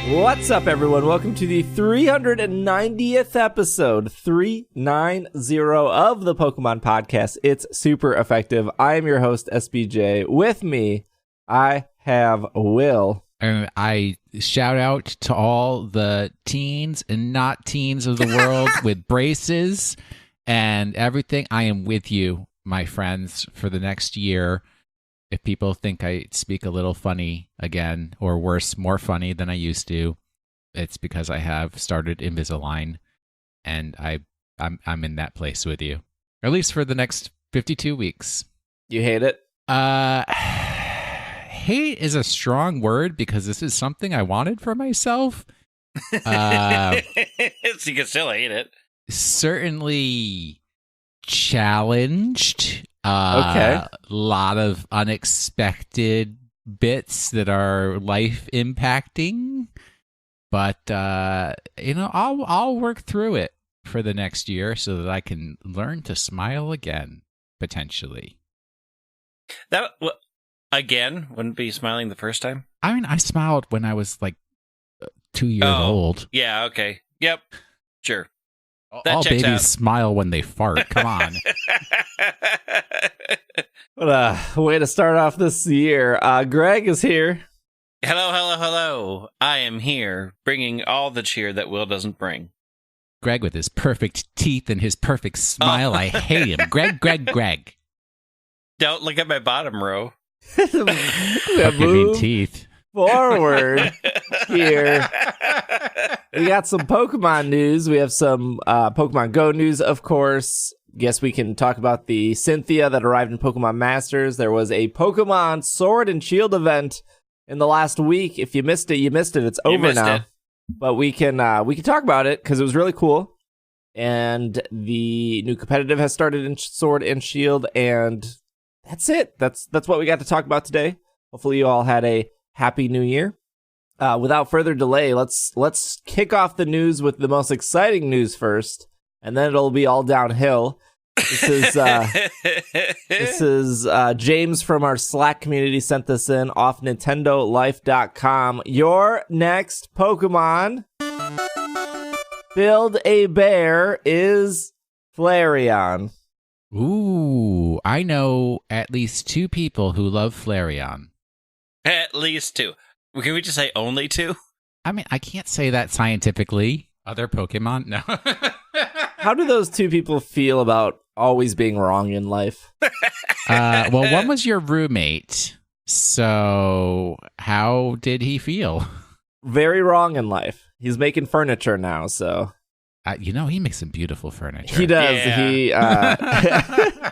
What's up, everyone? Welcome to the 390th episode, 390 of the Pokemon Podcast. It's super effective. I am your host, SBJ. With me, I have Will. And I shout out to all the teens and not teens of the world with braces and everything. I am with you, my friends, for the next year. If people think I speak a little funny again, or worse, more funny than I used to, it's because I have started Invisalign, and I'm in that place with you, at least for the next 52 weeks. You hate it? Hate is a strong word because this is something I wanted for myself. So you can still hate it. Certainly challenged. Okay. A lot of unexpected bits that are life impacting, but I'll work through it for the next year so that I can learn to smile again, potentially. That again wouldn't be smiling the first time. I mean, I smiled when I was like 2 years old. Yeah. Okay. Yep. Sure. All babies smile when they fart. Come on. What a way to start off this year. Greg is here. Hello. I am here, bringing all the cheer that Will doesn't bring. Greg with his perfect teeth and his perfect smile. I hate him. Greg. Don't look at my bottom row. Fucking teeth. Forward here. We got some Pokemon news. We have some Pokemon Go news, of course. Guess we can talk about the Cynthia that arrived in Pokémon Masters. There was a Pokemon Sword and Shield event in the last week. If you missed it, you missed it. It's over now. But we can talk about it because it was really cool. And the new competitive has started in Sword and Shield, and that's it. That's what we got to talk about today. Hopefully you all had a happy new year. Without further delay, let's kick off the news with the most exciting news first, and then it'll be all downhill. This is James from our Slack community sent this in off NintendoLife.com. Your next Pokemon Build-A-Bear is Flareon. Ooh, I know at least two people who love Flareon. At least two. Can we just say only two? I mean, I can't say that scientifically. Other Pokemon? No. How do those two people feel about always being wrong in life? Well, one was your roommate. So how did he feel? Very wrong in life. He's making furniture now, so... he makes some beautiful furniture. He does. Yeah.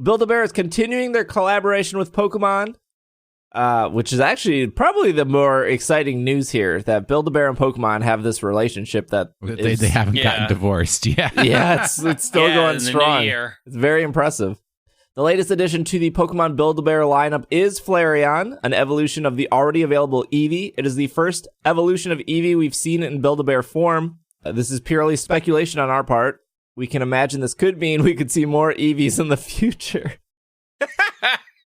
Build-A-Bear is continuing their collaboration with Pokemon, which is actually probably the more exciting news here, that Build-A-Bear and Pokemon have this relationship that they haven't gotten divorced. Yeah, it's still going strong. It's very impressive. The latest addition to the Pokemon Build-A-Bear lineup is Flareon, an evolution of the already available Eevee. It is the first evolution of Eevee we've seen in Build-A-Bear form. This is purely speculation on our part. We can imagine this could mean we could see more Eevees in the future.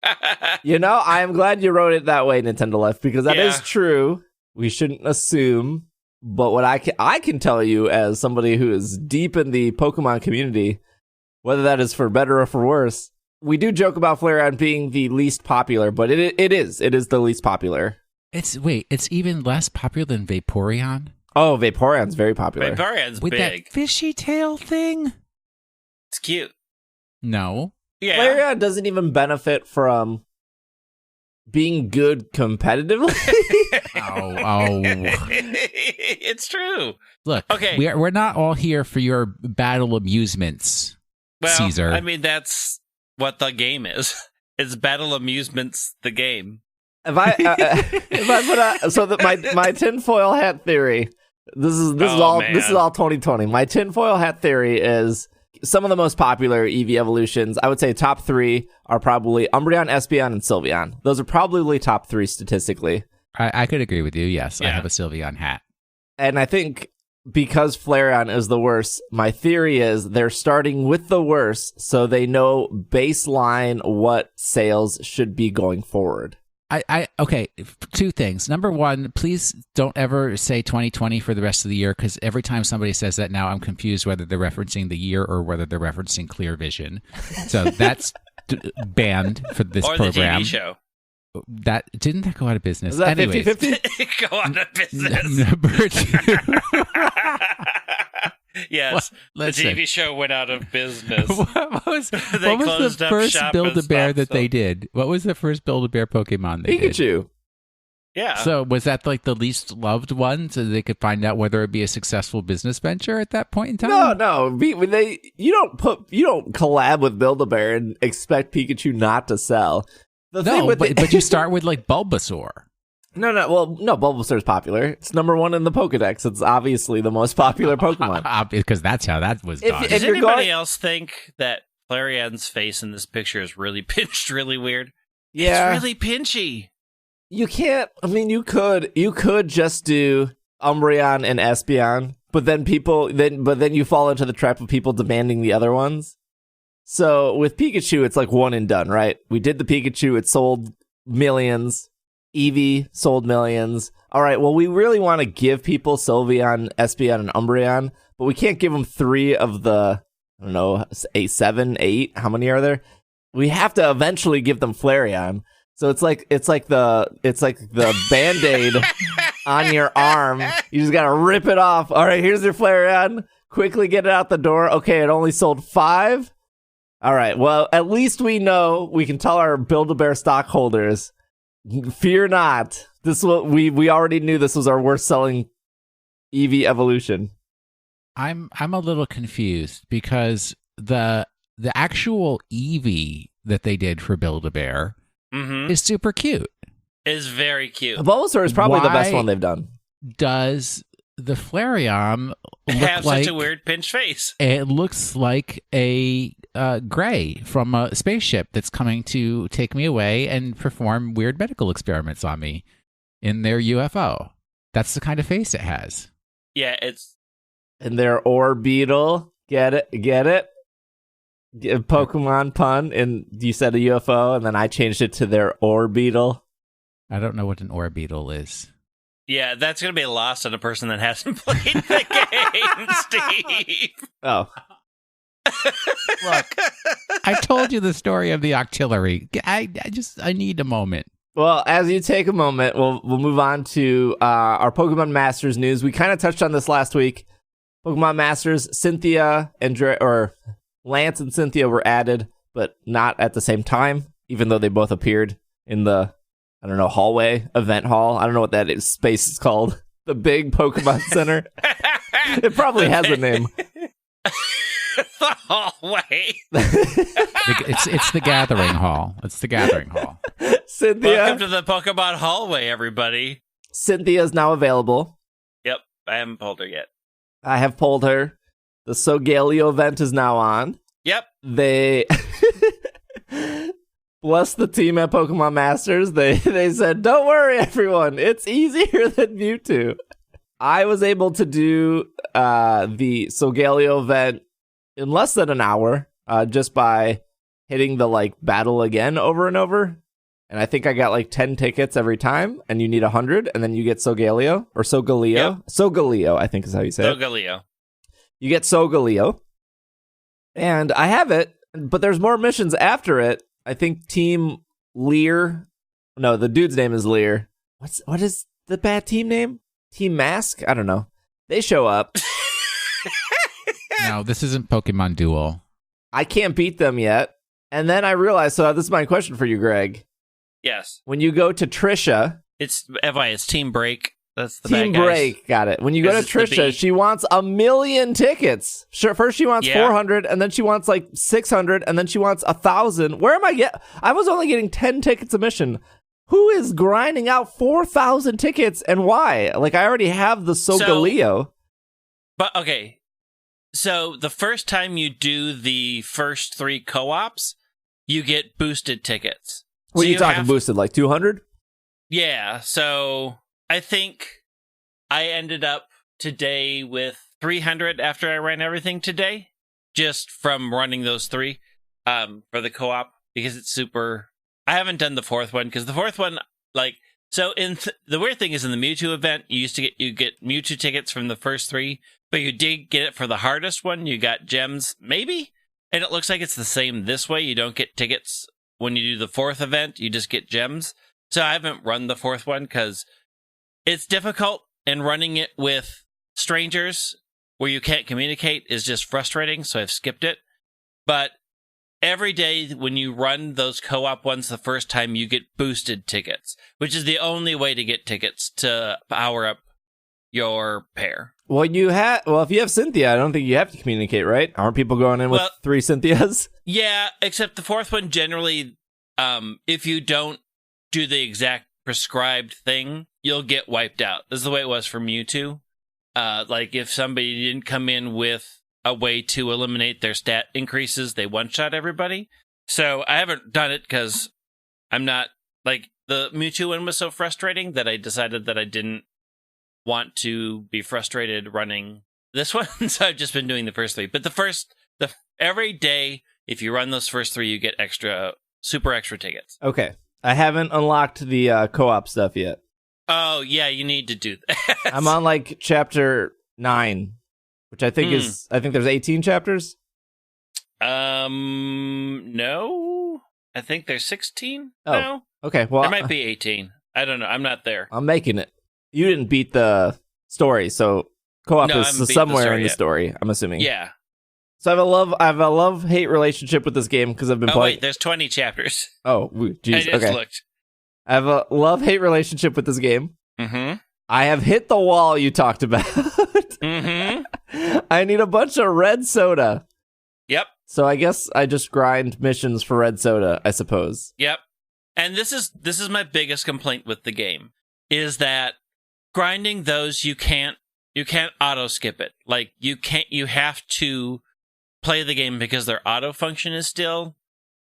I am glad you wrote it that way, Nintendo Life, because that is true. We shouldn't assume. But what I can tell you as somebody who is deep in the Pokemon community, whether that is for better or for worse, we do joke about Flareon being the least popular, but it is the least popular. It's even less popular than Vaporeon? Oh, Vaporeon's very popular. Vaporeon's with big. That fishy tail thing? It's cute. No. Yeah. Flareon doesn't even benefit from being good competitively. Oh. It's true. Look, okay. We're not all here for your battle amusements, Caesar. I mean, that's what the game is. It's Battle Amusements, the game. If I put my tinfoil hat theory. This is all 2020. My tinfoil hat theory is some of the most popular Eevee evolutions. I would say top 3 are probably Umbreon, Espeon, and Sylveon. Those are probably top 3 statistically. I could agree with you. Yes, yeah. I have a Sylveon hat. And I think because Flareon is the worst, my theory is they're starting with the worst so they know baseline what sales should be going forward. Okay, two things. Number one, please don't ever say 2020 for the rest of the year, because every time somebody says that now, I'm confused whether they're referencing the year or whether they're referencing Clear Vision. So that's banned for this or program. the TV show. That didn't that go out of business? Is that Anyways, 50-50? Go on a business. Number two. Yes, Well, the TV show went out of business. What was They the closed up first shop Build-A-Bear and that they stopped. did? What was the first Build-A-Bear Pokemon they did? Pikachu. Yeah. So was that like the least loved one, so they could find out whether it'd be a successful business venture at that point in time? No. You don't collab with Build-A-Bear and expect Pikachu not to sell. But you start with like Bulbasaur. No. Well, no, Bulbasaur's popular. It's number one in the Pokedex. It's obviously the most popular Pokemon. Because that's how that was done. Does anybody else think that Flareon's face in this picture is really pinched really weird? Yeah. It's really pinchy. You can't. I mean, you could just do Umbreon and Espeon, but then you fall into the trap of people demanding the other ones. So with Pikachu, it's like one and done, right? We did the Pikachu. It sold millions. Eevee sold millions. All right, well, we really want to give people Sylveon, Espeon, and Umbreon, but we can't give them 3 of the, I don't know, 7, 8. How many are there? We have to eventually give them Flareon. So it's like the Band-Aid on your arm. You just gotta rip it off. All right, here's your Flareon. Quickly get it out the door. Okay, it only sold 5. All right, well, at least we know we can tell our Build-A-Bear stockholders, fear not. We already knew this was our worst selling Eevee evolution. I'm a little confused because the actual Eevee that they did for Build-A-Bear is super cute. Is very cute. Bulbasaur is probably the best one they've done. Does the Flareon Have look like such a weird pinched face? It looks like a Gray from a spaceship that's coming to take me away and perform weird medical experiments on me in their UFO. That's the kind of face it has. Yeah, it's... And their Orbeetle. Get it? Pokemon pun, and you said a UFO, and then I changed it to their Orbeetle. I don't know what an Orbeetle is. Yeah, that's going to be lost on a person that hasn't played the game, Steve. Oh. Look, I told you the story of the Octillery. I need a moment. Well, as you take a moment, we'll move on to our Pokemon Masters news. We kind of touched on this last week. Pokemon Masters, Cynthia and Lance and Cynthia were added, but not at the same time, even though they both appeared in the, I don't know, hallway, event hall. I don't know what that space is called. The big Pokemon Center. It probably has a name. The hallway. It's the Gathering Hall. It's the Gathering Hall. Cynthia. Welcome to the Pokemon hallway, everybody. Cynthia is now available. Yep, I haven't pulled her yet. I have pulled her. The Sogaleo event is now on. Yep. They bless the team at Pokemon Masters. They said, don't worry, everyone. It's easier than Mewtwo. I was able to do the Sogaleo event in less than an hour just by hitting the battle again over and over. And I think I got 10 tickets every time, and you need 100, and then you get Sogaleo, or Sogaleo. Yep. Sogaleo, I think is how you say it. Sogaleo. You get Sogaleo. And I have it, but there's more missions after it. I think Team Lear. No, the dude's name is Lear. What is the bad team name? Team Mask? I don't know. They show up. No, this isn't Pokemon Duel. I can't beat them yet. And then I realized, so this is my question for you, Greg. Yes. When you go to Trisha... It's Team Break. That's the Team bad guys. Break, got it. When you go to This is the Trisha, B. she wants 1 million tickets. Sure, first she wants 400, and then she wants 600, and then she wants 1,000. Where am I get? I was only getting 10 tickets a mission. Who is grinding out 4,000 tickets, and why? I already have the Sogaleo. But okay, so the first time you do the first 3 co-ops, you get boosted tickets. What are you talking boosted? 200? Yeah, so I think I ended up today with 300 after I ran everything today, just from running those 3 for the co-op, because it's super... I haven't done the 4th one, because the 4th one, Like, so the weird thing is in the Mewtwo event, you get Mewtwo tickets from the first 3, but you did get it for the hardest one. You got gems, maybe? And it looks like it's the same this way. You don't get tickets when you do the 4th event. You just get gems. So I haven't run the 4th one because it's difficult, and running it with strangers where you can't communicate is just frustrating, so I've skipped it. But every day when you run those co-op ones the first time, you get boosted tickets, which is the only way to get tickets to power up your pair. Well, if you have Cynthia, I don't think you have to communicate, right? Aren't people going in with 3 Cynthias? Yeah, except the 4th one generally, if you don't do the exact prescribed thing, you'll get wiped out. This is the way it was for Mewtwo. Like if somebody didn't come in with a way to eliminate their stat increases, they one-shot everybody. So I haven't done it because I'm not, like, the Mewtwo one was so frustrating that I decided that I didn't want to be frustrated running this one. So I've just been doing the first 3. But every day, if you run those first 3, you get super extra tickets. Okay. I haven't unlocked the co-op stuff yet. Oh, yeah, you need to do that. I'm on, like, chapter 9, which I think I think there's 18 chapters. No. I think there's 16. Oh, no. Okay, well. There might be 18. I don't know. I'm not there. I'm making it. You didn't beat the story, so co-op is somewhere in the story, I'm assuming. Yeah. So I have a love-hate relationship with this game because I've been playing. Wait, there's 20 chapters. Oh, geez. I just looked. I have a love-hate relationship with this game. Mm-hmm. I have hit the wall you talked about. Mm-hmm. I need a bunch of red soda. Yep. So I guess I just grind missions for red soda, I suppose. Yep. And this is my biggest complaint with the game, is that grinding those, you can't auto skip it. Like, you have to play the game because their auto function is still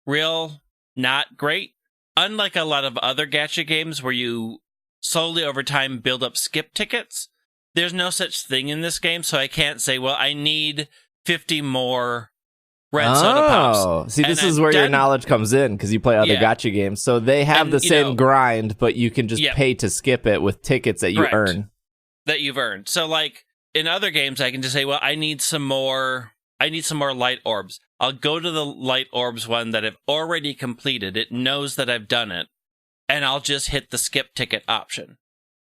real not great. Unlike a lot of other gacha games where you slowly over time build up skip tickets, there's no such thing in this game, so I can't say, well, I need 50 more red soda pops. See, this is where your knowledge comes in, because you play other gacha games. So they have the same grind, but you can just pay to skip it with tickets that you earn. That you've earned. So, like, in other games, I can just say, well, I need some more light orbs. I'll go to the light orbs one that I've already completed. It knows that I've done it. And I'll just hit the skip ticket option.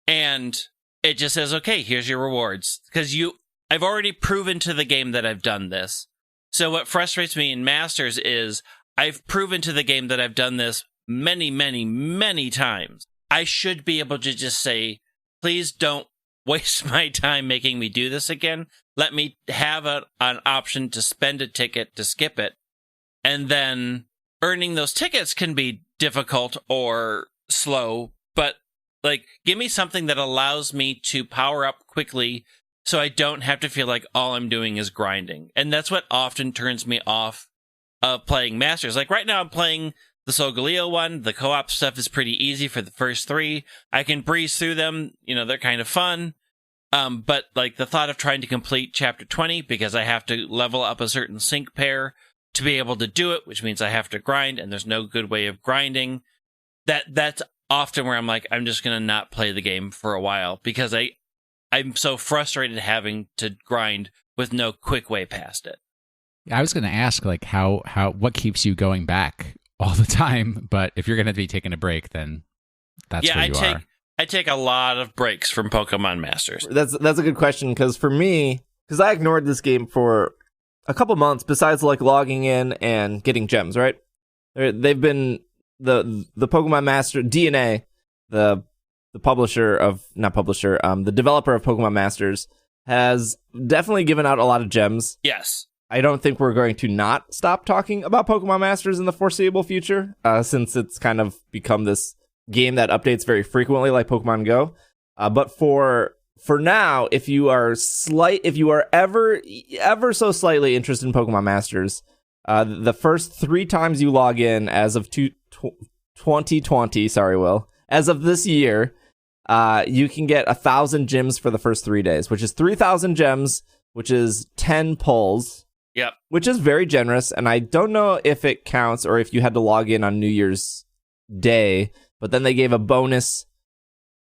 And it just says, okay, here's your rewards. Because I've already proven to the game that I've done this. So what frustrates me in Masters is I've proven to the game that I've done this many, many, many times. I should be able to just say, please don't waste my time making me do this again. Let me have an option to spend a ticket to skip it. And then earning those tickets can be difficult or slow, but, like, give me something that allows me to power up quickly so I don't have to feel like all I'm doing is grinding. And that's what often turns me off of playing Masters. Like, right now I'm playing the Solgaleo one. The co-op stuff is pretty easy for the first 3. I can breeze through them. They're kind of fun. But, like, the thought of trying to complete chapter 20 because I have to level up a certain sync pair to be able to do it, which means I have to grind, and there's no good way of grinding. That's often where I'm like, I'm just going to not play the game for a while because I'm so frustrated having to grind with no quick way past it. I was going to ask, like, what keeps you going back all the time? But if you're going to be taking a break, then that's where you are. I take a lot of breaks from Pokemon Masters. That's a good question, because for me, because I ignored this game for a couple months, besides, like, logging in and getting gems, right? They've been the Pokemon Master DNA, the developer of Pokemon Masters, has definitely given out a lot of gems. Yes. I don't think we're going to not stop talking about Pokemon Masters in the foreseeable future, since it's kind of become this game that updates very frequently, like Pokemon Go. But for now, if you are ever so slightly interested in Pokemon Masters, the first 3 times you log in as of 2020, sorry, Will, as of this year, you can get 1,000 gems for the first 3 days, which is 3,000 gems, which is 10 pulls. Yep. Which is very generous, and I don't know if it counts or if you had to log in on New Year's Day but then they gave a bonus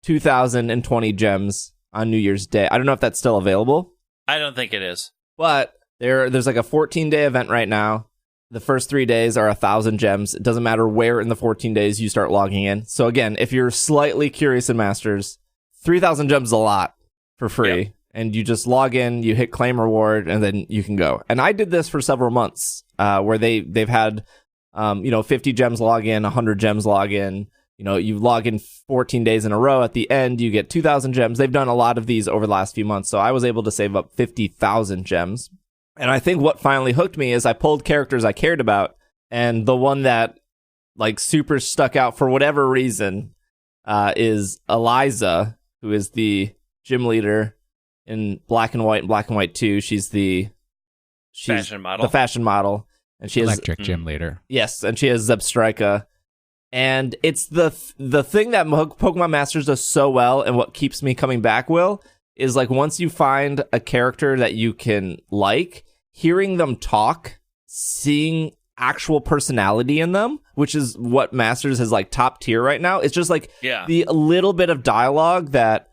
2,020 gems on New Year's Day. I don't know if that's still available. I don't think it is. But there's like a 14-day event right now. The first 3 days are 1,000 gems. It doesn't matter where in the 14 days you start logging in. So again, if you're slightly curious in Masters, 3,000 gems is a lot for free. Yep. And you just log in, you hit claim reward, and then you can go. And I did this for several months where they've had 50 gems log in, 100 gems log in. You log in 14 days in a row. At the end, you get 2,000 gems. They've done a lot of these over the last few months. So I was able to save up 50,000 gems. And I think what finally hooked me is I pulled characters I cared about, and the one that like super stuck out for whatever reason is Eliza, who is the gym leader in Black and White and Black and White 2. She's the fashion model. The fashion model, and she electric gym leader. Yes, and she has Zebstrika. And it's the thing that Pokemon Masters does so well, and what keeps me coming back, Will, is like once you find a character that you can like, hearing them talk, seeing actual personality in them, which is what Masters is like top tier right now. It's just like the little bit of dialogue that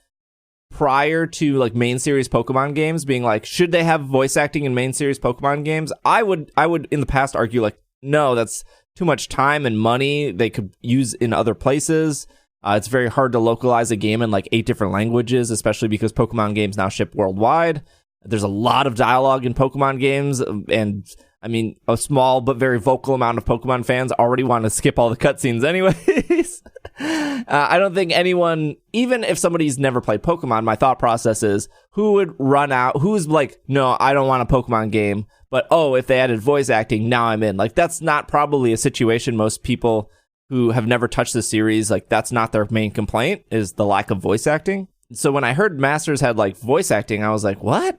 prior to like main series Pokemon games being like, should they have voice acting in main series Pokemon games? I would in the past argue like, no, that's too much time and money they could use in other places. It's very hard to localize a game in like 8 different languages, especially because Pokemon games now ship worldwide. There's a lot of dialogue in Pokemon games, and I mean, a small but very vocal amount of Pokemon fans already want to skip all the cutscenes anyways. I don't think anyone, even if somebody's never played Pokemon, my thought process is, who's like, no, I don't want a Pokemon game, but if they added voice acting, now I'm in. Like, that's not probably a situation most people who have never touched the series, like, that's not their main complaint, is the lack of voice acting. So when I heard Masters had, like, voice acting, I was like, what?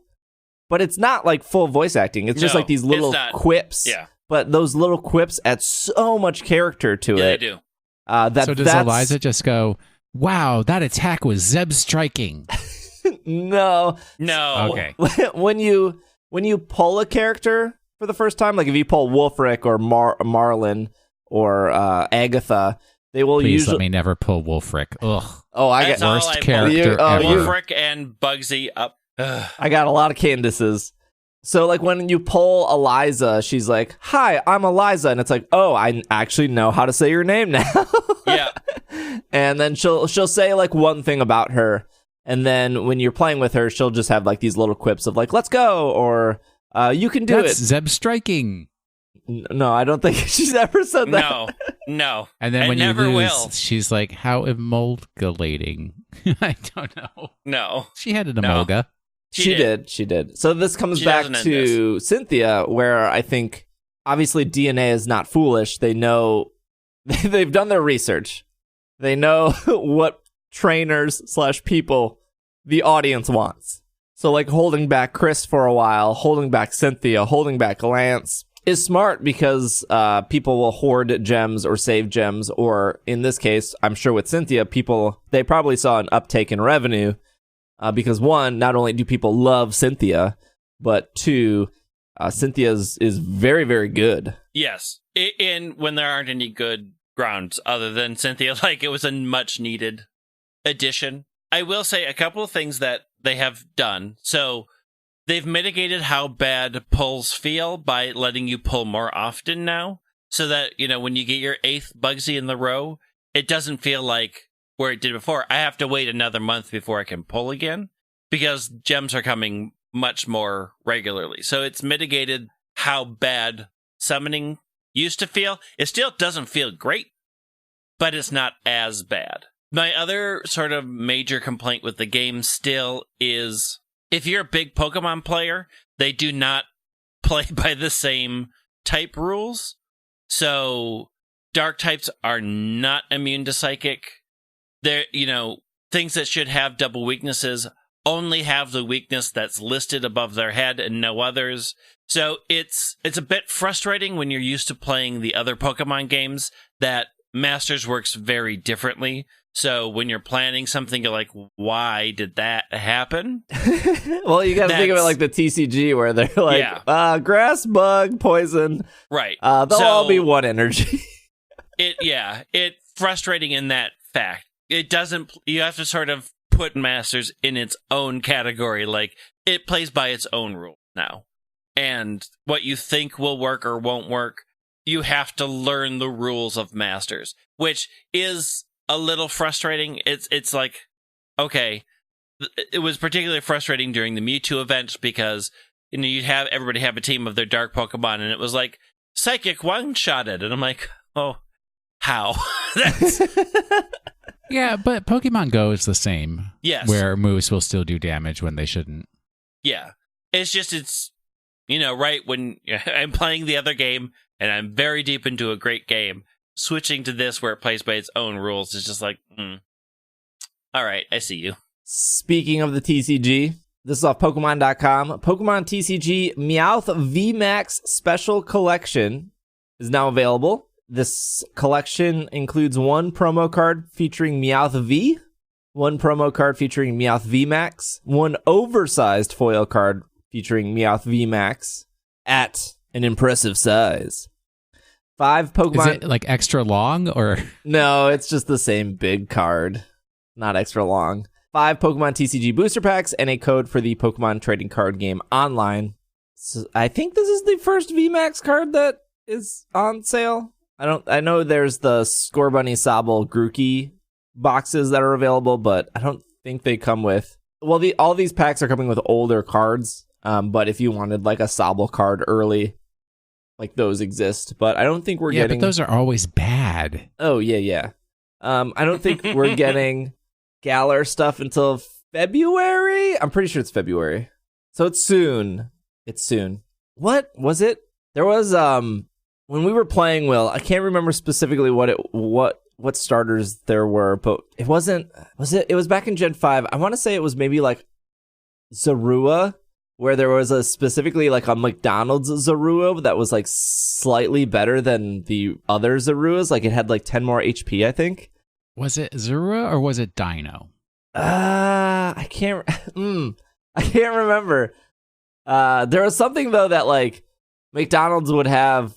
But it's not, like, full voice acting. It's just, like, these little quips. Yeah. But those little quips add so much character to it. Yeah, they do. So does Eliza just go, wow, that attack was Zeb striking? No. Okay. When you pull a character for the first time, like if you pull Wolfric or Marlin or Agatha, they will Please usually... let me never pull Wolfric. Ugh. Oh, I That's get worst character ever. Wolfric and Bugsy up. Ugh. I got a lot of Candaces. So, like, when you pull Eliza, she's like, hi, I'm Eliza. And it's like, oh, I actually know how to say your name now. Yeah. And then she'll say, like, one thing about her. And then when you're playing with her, she'll just have, like, these little quips of, like, let's go, or you can do That's it. Zeb striking. No, I don't think she's ever said that. No. And then when you never lose, will. she's like, how emulgating. I don't know. No. She had an emulga. She did. So this comes back to Cynthia, where I think, obviously, DNA is not foolish. They know, they've done their research. They know what trainers/people the audience wants. So, like, holding back Chris for a while, holding back Cynthia, holding back Lance is smart because people will hoard gems or save gems, or in this case, I'm sure with Cynthia, they probably saw an uptake in revenue. Because one, not only do people love Cynthia, but two, Cynthia is very, very good. Yes. And when there aren't any good grounds other than Cynthia, like, it was a much needed addition. I will say a couple of things that they have done. So they've mitigated how bad pulls feel by letting you pull more often now. So that, when you get your 8th Bugsy in the row, it doesn't feel like where it did before, I have to wait another month before I can pull again, because gems are coming much more regularly. So it's mitigated how bad summoning used to feel. It still doesn't feel great, but it's not as bad. My other sort of major complaint with the game still is, if you're a big Pokemon player, they do not play by the same type rules. So dark types are not immune to psychic. There, things that should have double weaknesses only have the weakness that's listed above their head and no others. So it's a bit frustrating when you're used to playing the other Pokemon games that Masters works very differently. So when you're planning something, you're like, why did that happen? Well, you got to think of it like the TCG, where they're like, grass, bug, poison. Right. They'll all be one energy. frustrating in that fact. It doesn't, you have to sort of put Masters in its own category. Like, it plays by its own rules now. And what you think will work or won't work, you have to learn the rules of Masters, which is a little frustrating. It's like, okay, it was particularly frustrating during the Mewtwo event because, you know, you'd have everybody have a team of their dark Pokemon, and it was like, Psychic one-shotted, and I'm like, oh, how? That's... Yeah, but Pokemon Go is the same. Yes. Where moves will still do damage when they shouldn't. Yeah. It's, you know, right when I'm playing the other game and I'm very deep into a great game, switching to this where it plays by its own rules is just like, all right, I see you. Speaking of the TCG, this is off Pokemon.com. Pokemon TCG Meowth V-Max Special Collection is now available. This collection includes one promo card featuring Meowth V, one promo card featuring Meowth V-Max, one oversized foil card featuring Meowth V-Max at an impressive size. 5 Pokemon... Is it like extra long or... No, it's just the same big card. Not extra long. 5 Pokemon TCG booster packs and a code for the Pokemon trading card game online. So I think this is the first VMAX card that is on sale. I know there's the Scorbunny, Sobble, Grookey boxes that are available, but I don't think they come with... Well, all these packs are coming with older cards, but if you wanted like a Sobble card early, like those exist. But I don't think we're getting... Yeah, but those are always bad. Oh, yeah. I don't think we're getting Galar stuff until February? I'm pretty sure it's February. So it's soon. What was it? There was... When we were playing, Will, I can't remember specifically what starters there were, but it wasn't... It was back in Gen 5. I want to say it was maybe like Zorua, where there was specifically like a McDonald's Zorua that was like slightly better than the other Zoruas. Like it had like 10 more HP, I think. Was it Zorua or was it Dino? I can't remember. There was something though that like McDonald's would have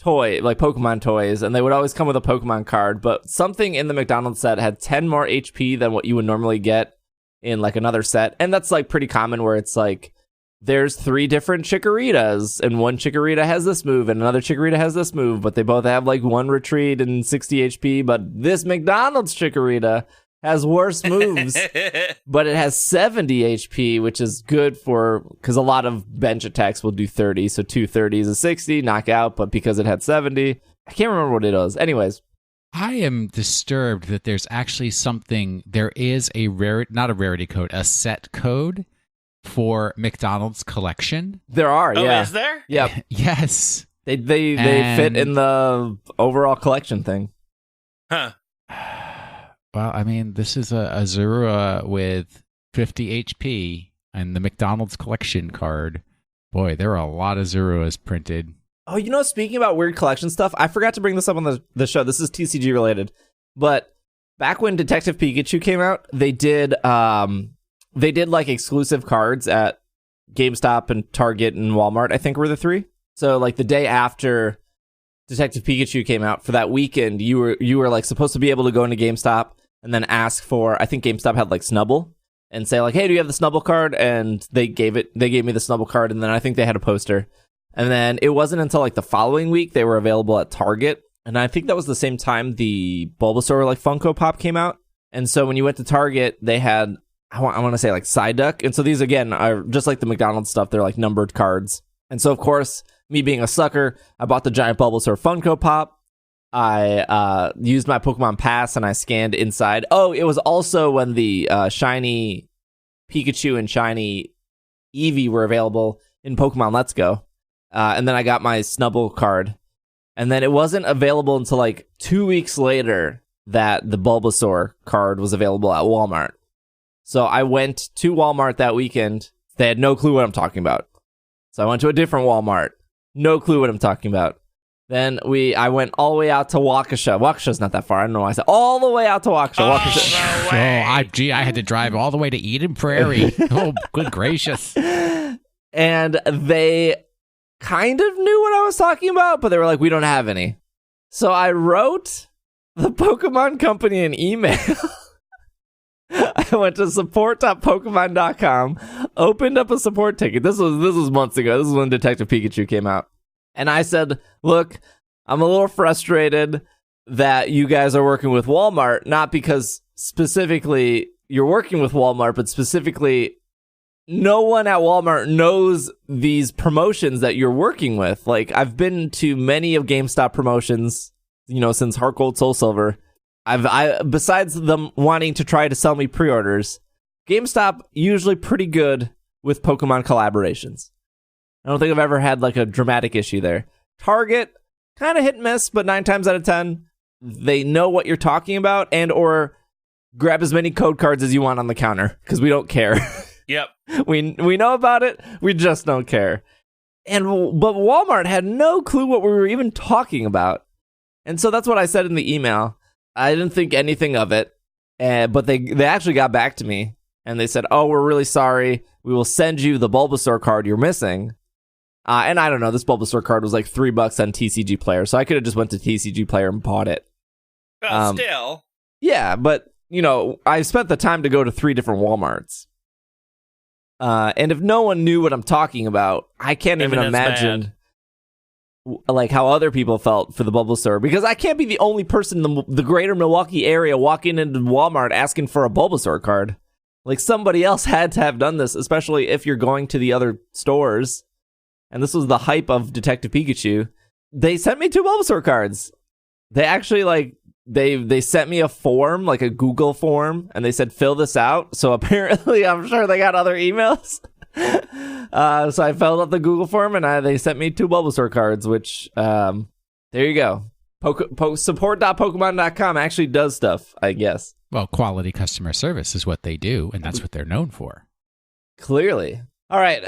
Pokemon toys, and they would always come with a Pokemon card, but something in the McDonald's set had 10 more HP than what you would normally get in like another set. And that's like pretty common where it's like there's 3 different Chikoritas, and one Chikorita has this move and another Chikorita has this move, but they both have like 1 retreat and 60 HP, but this McDonald's Chikorita has worse moves, but it has 70 HP, which is good because a lot of bench attacks will do 30. So 2 30s is 60, knockout, but because it had 70, I can't remember what it was. Anyways. I am disturbed that there's actually there is not a rarity code, a set code for McDonald's collection. There are, yeah. Oh, is there? Yeah. Yes. They fit in the overall collection thing. Huh. Well, I mean, this is a Zorua with 50 HP and the McDonald's collection card. Boy, there are a lot of Zoruas printed. Oh, you know, speaking about weird collection stuff, I forgot to bring this up on the show. This is TCG related. But back when Detective Pikachu came out, they did like exclusive cards at GameStop and Target and Walmart, I think were the 3. So like the day after Detective Pikachu came out, for that weekend, you were like supposed to be able to go into GameStop and then ask for, I think GameStop had like Snubble, and say like, hey, do you have the Snubble card? And they gave me the Snubble card, and then I think they had a poster. And then it wasn't until like the following week they were available at Target, and I think that was the same time the Bulbasaur like Funko Pop came out. And so when you went to Target, they had, I want to say like Psyduck, and so these again are just like the McDonald's stuff, they're like numbered cards. And so of course, me being a sucker, I bought the giant Bulbasaur Funko Pop. I used my Pokemon Pass and I scanned inside. Oh, it was also when the shiny Pikachu and shiny Eevee were available in Pokemon Let's Go. And then I got my Snubble card. And then it wasn't available until like 2 weeks later that the Bulbasaur card was available at Walmart. So I went to Walmart that weekend. They had no clue what I'm talking about. So I went to a different Walmart. No clue what I'm talking about. Then I went all the way out to Waukesha. Waukesha's not that far. I don't know why I said all the way out to Waukesha. I had to drive all the way to Eden Prairie. Oh, good gracious. And they kind of knew what I was talking about, but they were like, we don't have any. So I wrote the Pokemon Company an email. I went to support.pokemon.com, opened up a support ticket. This was months ago. This is when Detective Pikachu came out. And I said, look, I'm a little frustrated that you guys are working with Walmart, not because specifically you're working with Walmart, but specifically no one at Walmart knows these promotions that you're working with. Like, I've been to many of GameStop promotions, since Heart Gold, Soul Silver. I besides them wanting to try to sell me pre-orders, GameStop usually pretty good with Pokemon collaborations. I don't think I've ever had like a dramatic issue there. Target, kind of hit and miss, but 9 times out of 10, they know what you're talking about, and or grab as many code cards as you want on the counter, because we don't care. Yep. We know about it, we just don't care. But Walmart had no clue what we were even talking about. And so that's what I said in the email. I didn't think anything of it, but they actually got back to me, and they said, oh, we're really sorry. We will send you the Bulbasaur card you're missing. And I don't know, this Bulbasaur card was like $3 on TCG Player, so I could have just went to TCG Player and bought it. Well, still. Yeah, but, I spent the time to go to 3 different Walmarts. And if no one knew what I'm talking about, I can't even imagine like how other people felt for the Bulbasaur, because I can't be the only person in the greater Milwaukee area walking into Walmart asking for a Bulbasaur card. Like, somebody else had to have done this, especially if you're going to the other stores. And this was the hype of Detective Pikachu. They sent me 2 Bulbasaur cards. They actually they sent me a form, like a Google form, and they said, fill this out. So apparently, I'm sure they got other emails. So I filled out the Google form, and they sent me 2 Bulbasaur cards, which, there you go. Support.pokemon.com actually does stuff, I guess. Well, quality customer service is what they do, and that's what they're known for. Clearly. All right,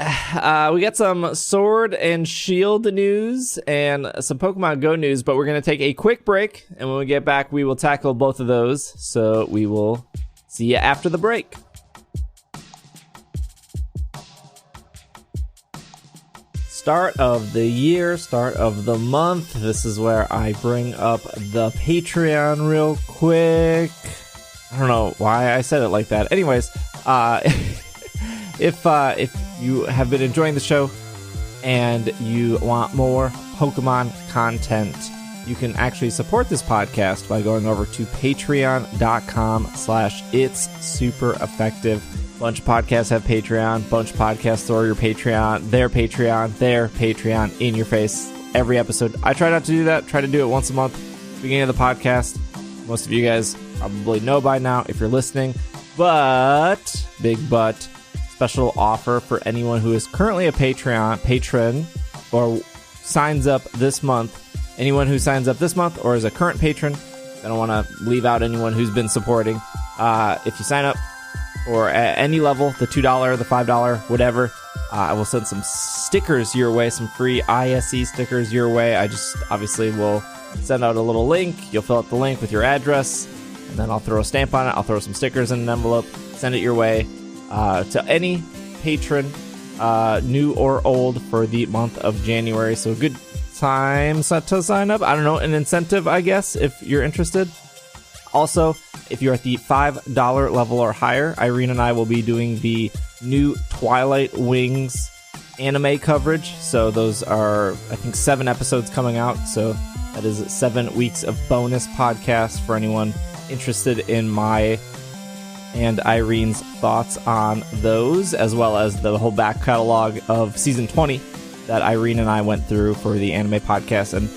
we got some Sword and Shield news and some Pokemon Go news, but we're going to take a quick break, and when we get back, we will tackle both of those. So we will see you after the break. Start of the year, start of the month. This is where I bring up the Patreon real quick. I don't know why I said it like that. Anyways, if you have been enjoying the show and you want more Pokemon content, you can actually support this podcast by going over to patreon.com/itssupereffective. Bunch of podcasts have Patreon. Bunch of podcasts throw your Patreon, their Patreon in your face every episode. I try not to do that. Try to do it once a month, beginning of the podcast. Most of you guys probably know by now if you're listening. But, big but, special offer for anyone who is currently a patron or signs up this month. Anyone who signs up this month or is a current patron. I don't want to leave out anyone who's been supporting. If you sign up or at any level, the $2, the $5, whatever, I will send some stickers your way, some free ISE stickers your way. I just obviously will send out a little link. You'll fill out the link with your address, and then I'll throw a stamp on it. I'll throw some stickers in an envelope, send it your way to any patron, new or old, for the month of January. So good time to sign up. I don't know, an incentive, I guess, if you're interested. Also, if you're at the $5 level or higher, Irene and I will be doing the new Twilight Wings anime coverage. So those are, I think, 7 episodes coming out. So that is 7 weeks of bonus podcast for anyone interested in my and Irene's thoughts on those, as well as the whole back catalog of season 20 that Irene and I went through for the anime podcast, and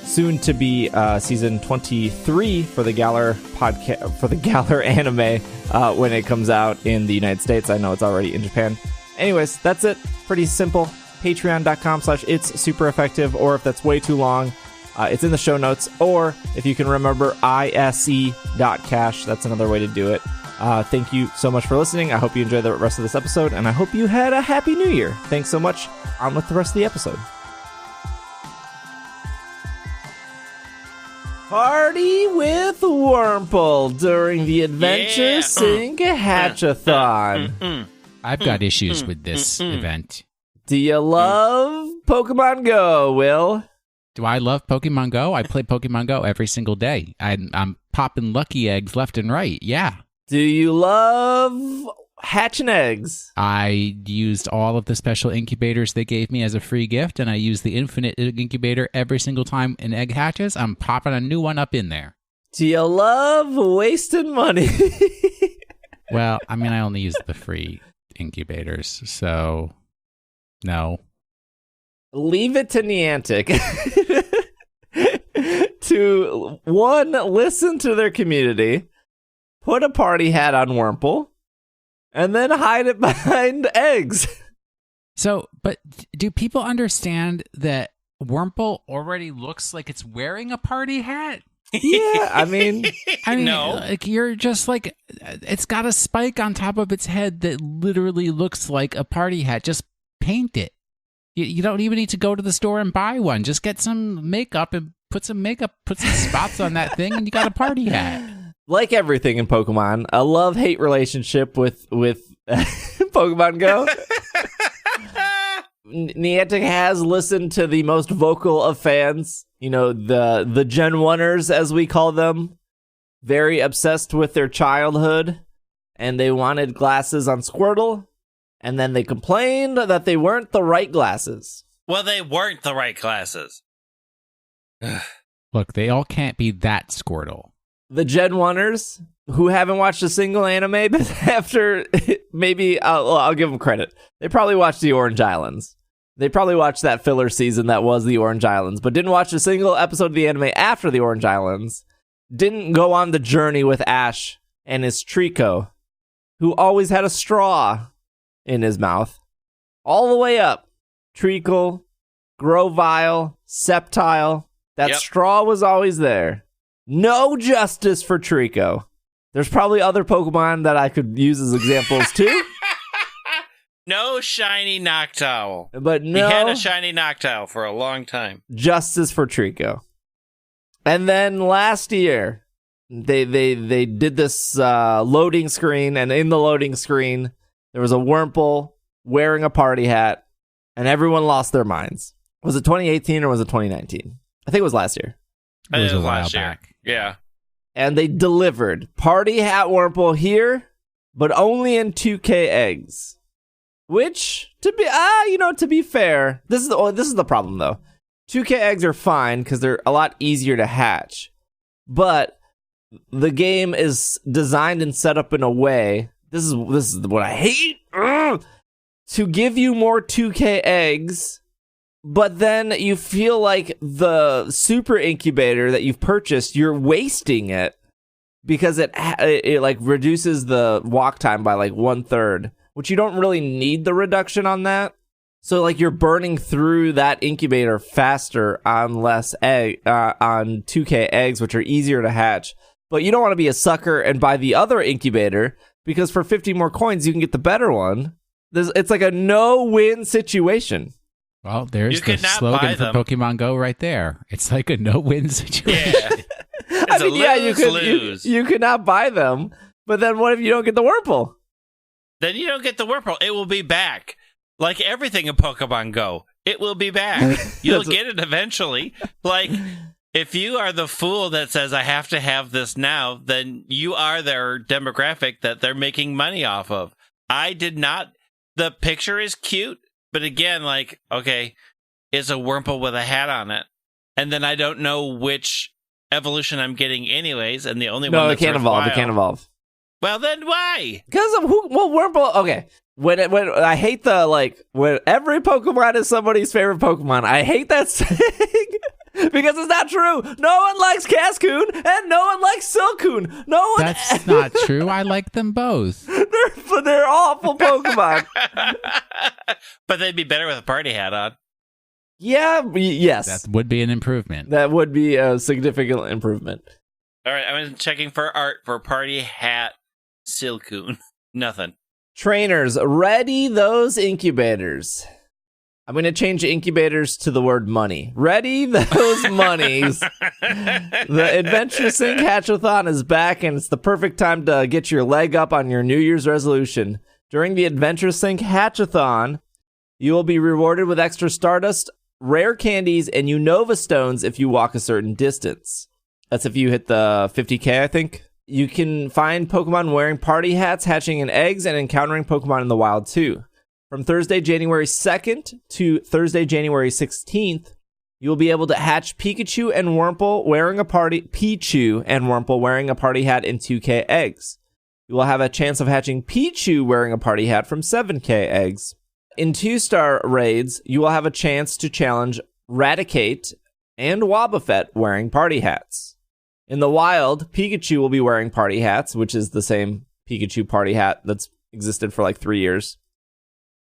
soon to be season 23 for the Galar podcast, for the Galar anime when it comes out in the United States. I know it's already in Japan. Anyways, that's it. Pretty simple. Patreon.com/itssupereffective, or if that's way too long, it's in the show notes. Or if you can remember, ise.cash. That's another way to do it. Thank you so much for listening. I hope you enjoyed the rest of this episode, and I hope you had a happy new year. Thanks so much. On with the rest of the episode. Party with Wurmple during the Adventure Sync Hatchathon. I've got issues with this event. Do you love Pokemon Go, Will? Do I love Pokemon Go? I play Pokemon Go every single day. I'm popping lucky eggs left and right. Yeah. Do you love hatching eggs? I used all of the special incubators they gave me as a free gift, and I use the infinite incubator every single time an egg hatches. I'm popping a new one up in there. Do you love wasting money? Well, I mean, I only use the free incubators, so no. Leave it to Niantic to, one, listen to their community, put a party hat on Wurmple, and then hide it behind eggs. So, but do people understand that Wurmple already looks like it's wearing a party hat? Yeah, I mean, No. like you're just like, it's got a spike on top of its head that literally looks like a party hat. Just paint it. You don't even need to go to the store and buy one. Just get some makeup and put some spots on that thing, and you got a party hat. like everything in Pokemon, a love-hate relationship with Pokemon Go. Niantic has listened to the most vocal of fans, you know, the Gen 1ers, as we call them, very obsessed with their childhood, and they wanted glasses on Squirtle, and then they complained that they weren't the right glasses. Well, they weren't the right glasses. Look, they all can't be that Squirtle. The Gen 1ers, who haven't watched a single anime, but after, maybe, I'll give them credit. They probably watched the Orange Islands. They probably watched that filler season that was the Orange Islands, but didn't watch a single episode of the anime after the Orange Islands. Didn't go on the journey with Ash and his Trico, who always had a straw in his mouth. All the way up. Treacle, Grovyle, Sceptile. That straw was always there. No justice for Trico. There's probably other Pokemon that I could use as examples too. No shiny Noctowl. But no. He had a shiny Noctowl for a long time. Justice for Trico. And then last year, they did this loading screen, and in the loading screen, there was a Wurmple wearing a party hat, and everyone lost their minds. Was it 2018 or was it 2019? I think it was last year. It was a while last year. back. Yeah. And they delivered party hat Wurmple here, but only in 2K eggs. Which, to be fair, this is the problem though. 2K eggs are fine because they're a lot easier to hatch, but the game is designed and set up in a way. This is what I hate. To give you more 2K eggs, but then you feel like the super incubator that you've purchased, you're wasting it because it like reduces the walk time by like 1/3, which you don't really need the reduction on that. So like you're burning through that incubator faster on less on 2K eggs, which are easier to hatch. But you don't want to be a sucker and buy the other incubator because for 50 more coins you can get the better one. It's like a no-win situation. Well, there's the slogan for Pokemon Go right there. It's like a no-win situation. Yeah. I mean, you could not buy them, but then what if you don't get the Wurmple? Then you don't get the Wurmple. It will be back. Like everything in Pokemon Go, it will be back. You'll get it eventually. Like, if you are the fool that says, I have to have this now, then you are their demographic that they're making money off of. I did not. The picture is cute, but again, like, okay, it's a Wurmple with a hat on it. And then I don't know which evolution I'm getting anyways, and the only one that's it can't evolve. It can't evolve. Well, then why? Because of Wurmple. Okay, when I hate when every Pokemon is somebody's favorite Pokemon. I hate that saying because it's not true. No one likes Cascoon and no one likes Silcoon. No one. That's not true. I like them both. They're awful Pokemon. But they'd be better with a party hat on. Yeah. Yes. That would be an improvement. That would be a significant improvement. All right, I'm checking for art for party hat Silcoon. Nothing. Trainers, ready those incubators. I'm going to change incubators to the word money. Ready those monies. The Adventure Sync Hatchathon is back, and it's the perfect time to get your leg up on your New Year's resolution. During the Adventure Sync Hatchathon, you will be rewarded with extra Stardust rare candies and Unova stones if you walk a certain distance. That's if you hit the 50K, I think. You can find Pokemon wearing party hats, hatching in eggs, and encountering Pokemon in the wild too. From Thursday, January 2nd to Thursday, January 16th, you will be able to hatch Pikachu and Wurmple wearing a party hat in 2K eggs. You will have a chance of hatching Pichu wearing a party hat from 7K eggs. In 2-star raids, you will have a chance to challenge Raticate and Wobbuffet wearing party hats. In the wild, Pikachu will be wearing party hats, which is the same Pikachu party hat that's existed for like 3 years.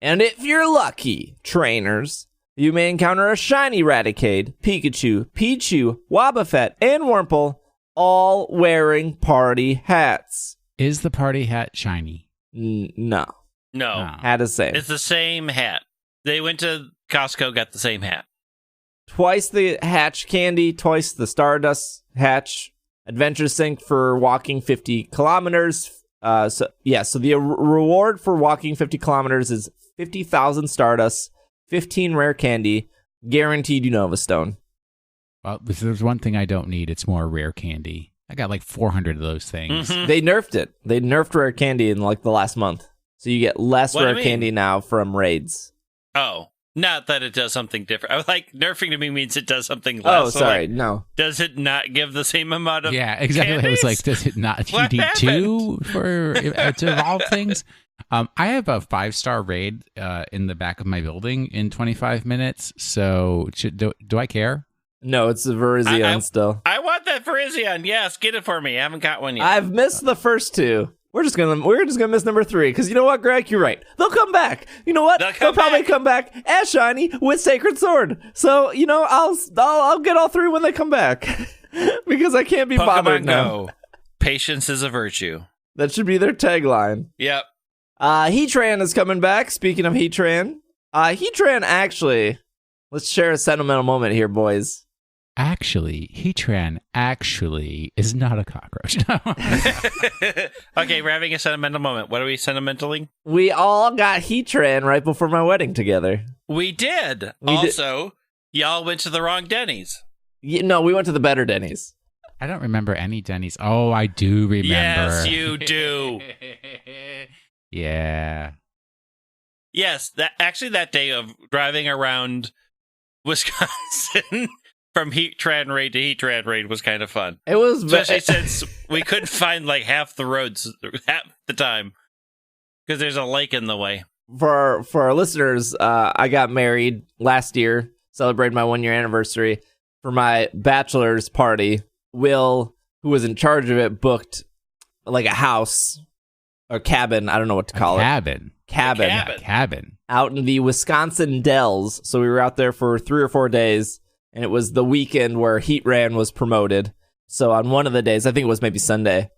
And if you're lucky, trainers, you may encounter a shiny Raticate, Pikachu, Pichu, Wobbuffet, and Wurmple, all wearing party hats. Is the party hat shiny? No. No. Hat is same. It's the same hat. They went to Costco, got the same hat. Twice the hatch candy, twice the Stardust hatch. Adventure Sync for walking 50 kilometers. So the reward for walking 50 kilometers is 50,000 Stardust, 15 rare candy, guaranteed Unova stone. Well, if there's one thing I don't need, it's more rare candy. I got like 400 of those things. Mm-hmm. They nerfed it. They nerfed rare candy in like the last month. So you get less rare candy now from raids. Oh, not that it does something different. I was like, nerfing to me means it does something less. Oh, sorry, so, no. Does it not give the same amount of Yeah, exactly. candies? I was like, does it not? Do you What need happened? 2 to evolve things? I have a 5-star raid in the back of my building in 25 minutes. So do I care? No, it's a Virizion still. I want that Virizion. Yes, get it for me. I haven't got one yet. I've missed the first 2. We're just gonna miss number 3 because you know what, Greg, you're right. They'll come back. You know what? They'll probably come back as shiny with Sacred Sword. So you know, I'll get all 3 when they come back because I can't be bothered Pokemon now. Go. Patience is a virtue. That should be their tagline. Yep. Heatran is coming back. Speaking of Heatran, Heatran actually. Let's share a sentimental moment here, boys. Actually, Heatran actually is not a cockroach. Okay, we're having a sentimental moment. What are we sentimentally? We all got Heatran right before my wedding together. We did. Y'all went to the wrong Denny's. No, we went to the better Denny's. I don't remember any Denny's. Oh, I do remember. Yes, you do. Yeah. Yes, that day of driving around Wisconsin from Heatran raid to Heatran raid was kind of fun. It was, especially since we couldn't find like half the roads half the time because there's a lake in the way. For our listeners, I got married last year, celebrated my 1-year anniversary. For my bachelor's party, Will, who was in charge of it, booked like a house or cabin. I don't know what to call it. Cabin. Out in the Wisconsin Dells. So we were out there for 3 or 4 days, and it was the weekend where Heatran was promoted. So on one of the days, I think it was maybe Sunday,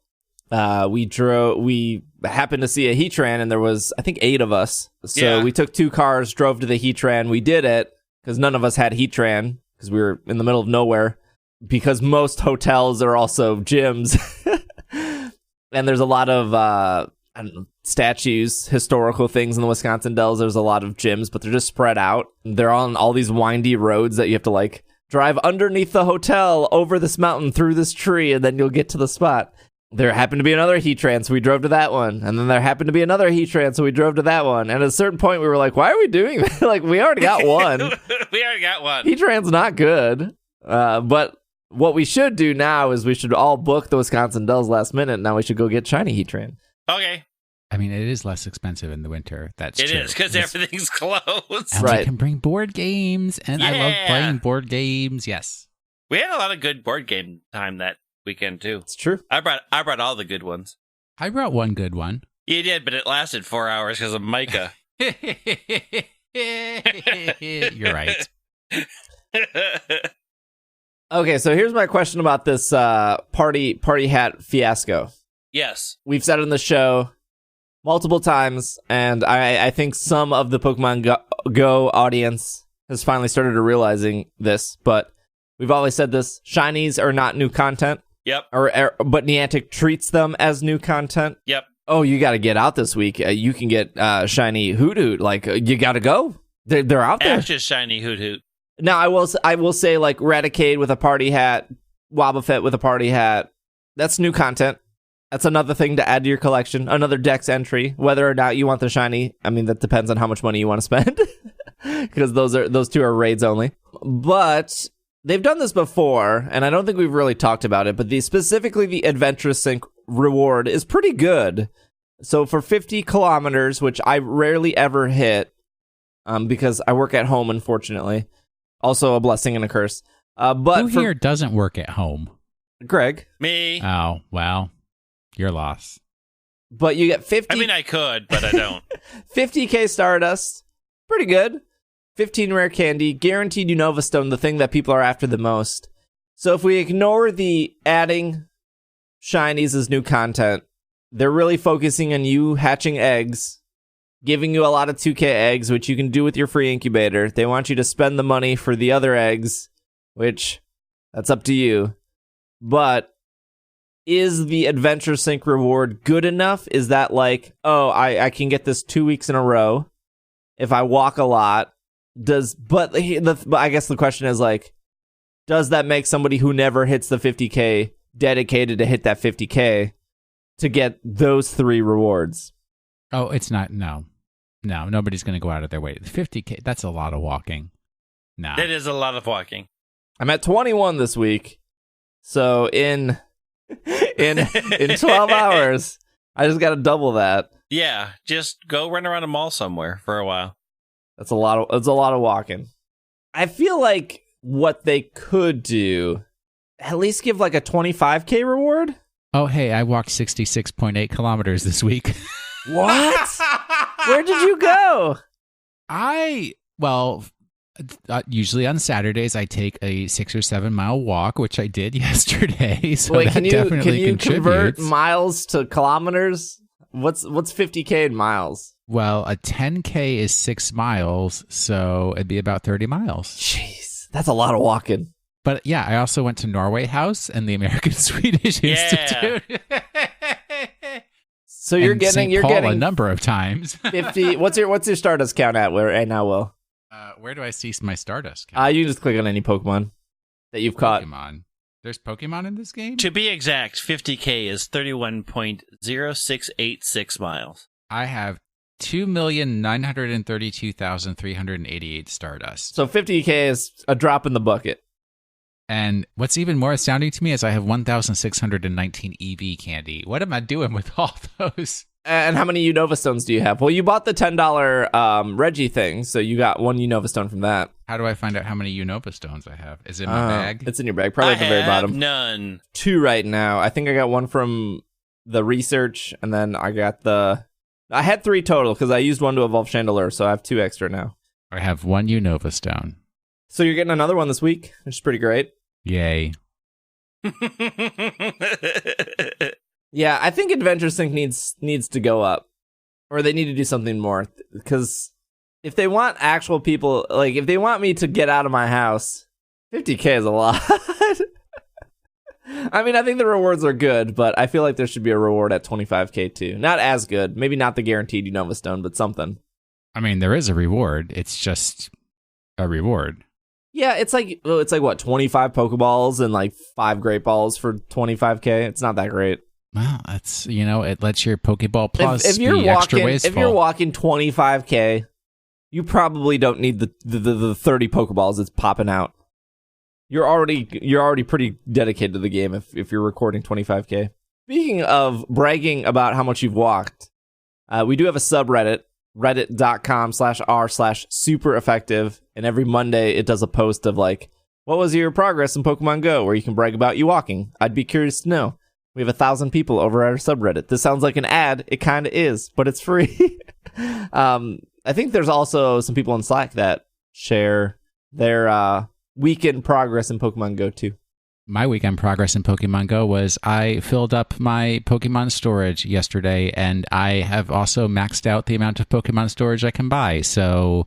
we happened to see a Heatran, and there was, I think, 8 of us. So we took 2 cars, drove to the Heatran. We did it because none of us had Heatran because we were in the middle of nowhere, because most hotels are also gyms. And there's a lot of statues, historical things in the Wisconsin Dells. There's a lot of gyms, but they're just spread out. They're on all these windy roads that you have to like drive underneath the hotel, over this mountain, through this tree, and then you'll get to the spot. There happened to be another Heatran, so we drove to that one. And then there happened to be another Heatran, so we drove to that one. And at a certain point, we were like, why are we doing that? Like, we already got one. Heatran's not good. But what we should do now is we should all book the Wisconsin Dells last minute. Now we should go get shiny Heatran. Okay. I mean, it is less expensive in the winter. That's true. It is, because everything's closed. And Right. we can bring board games, and I love playing board games. Yes. We had a lot of good board game time that weekend, too. It's true. I brought all the good ones. I brought one good one. You did, but it lasted 4 hours because of Micah. You're right. Okay, so here's my question about this party hat fiasco. Yes. We've said it in the show multiple times, and I think some of the Pokemon Go audience has finally started realizing this, but we've always said this: shinies are not new content. Yep. But Niantic treats them as new content. Yep. Oh, you got to get out this week. You can get shiny Hoot Hoot. Like, you got to go. They're out there. Ash's shiny Hoot Hoot. Now, I will say, like, Raticate with a party hat, Wobbuffet with a party hat, that's new content. That's another thing to add to your collection, another Dex entry. Whether or not you want the shiny, I mean, that depends on how much money you want to spend, because those two are raids only. But they've done this before, and I don't think we've really talked about it, but specifically the Adventure Sync reward is pretty good. So for 50 kilometers, which I rarely ever hit, because I work at home, unfortunately. Also a blessing and a curse. But who here doesn't work at home? Greg. Me. Oh, well, your loss. But you get 50. I mean, I could, but I don't. 50k Stardust. Pretty good. 15 rare candy. Guaranteed Unova Stone, the thing that people are after the most. So if we ignore the adding shinies as new content, they're really focusing on you hatching eggs, giving you a lot of 2k eggs, which you can do with your free incubator. They want you to spend the money for the other eggs, which that's up to you. But is the Adventure Sync reward good enough? Is that like, oh, I can get this 2 weeks in a row if I walk a lot? But I guess the question is, like, does that make somebody who never hits the 50k dedicated to hit that 50k to get those 3 rewards? Oh, it's not. No, nobody's going to go out of their way. 50k, that's a lot of walking. No. It is a lot of walking. I'm at 21 this week. So in 12 hours, I just got to double that. Yeah, just go run around a mall somewhere for a while. That's a lot of walking. I feel like what they could do, at least give like a 25k reward. Oh, hey, I walked 66.8 kilometers this week. What? Where did you go? Usually on Saturdays I take a 6 or 7 mile walk, which I did yesterday. So wait, that can you convert contributes. miles to kilometers? What's 50k in miles? Well, a 10k is 6 miles, so it'd be about 30 miles. Jeez, that's a lot of walking. But yeah, I also went to Norway House and the American Swedish Institute. So you're getting a number of times. 50. What's your Stardust count at right now, Will? Where do I see my Stardust count? You just click on any Pokemon that you've caught. Pokemon. There's Pokemon in this game? To be exact, 50k is 31.0686 miles. I have 2,932,388 Stardust. So 50k is a drop in the bucket. And what's even more astounding to me is I have 1,619 EV candy. What am I doing with all those? And how many Unova Stones do you have? Well, you bought the $10 Reggie thing, so you got 1 Unova Stone from that. How do I find out how many Unova Stones I have? Is it in my bag? It's in your bag, probably at the very bottom. None. 2 right now. I think I got 1 from the research, and then I had 3 total, because I used 1 to evolve Chandelure, so I have 2 extra now. I have 1 Unova Stone. So you're getting another one this week, which is pretty great. Yay. Yeah, I think Adventure Sync needs to go up. Or they need to do something more. Because if they want actual people, like, if they want me to get out of my house, 50k is a lot. I mean, I think the rewards are good, but I feel like there should be a reward at 25k too. Not as good. Maybe not the guaranteed Unova Stone, but something. I mean, there is a reward. It's just a reward. Yeah, it's like what, 25 Pokeballs and like 5 Great Balls for 25k? It's not that great. Well, that's, it lets your Pokeball Plus if you're be extra wasteful. If you're walking 25k, you probably don't need the 30 Pokeballs that's popping out. You're already pretty dedicated to the game if you're recording 25k. Speaking of bragging about how much you've walked, we do have a subreddit, reddit.com/r/super effective, and every Monday it does a post of like, what was your progress in Pokemon Go, where you can brag about you walking. I'd be curious to know. We have 1,000 people over at our subreddit. This sounds like an ad. It kind of is, but it's free. I think there's also some people in Slack that share their weekend progress in Pokemon Go too. My weekend progress in Pokemon Go was I filled up my Pokemon storage yesterday, and I have also maxed out the amount of Pokemon storage I can buy. So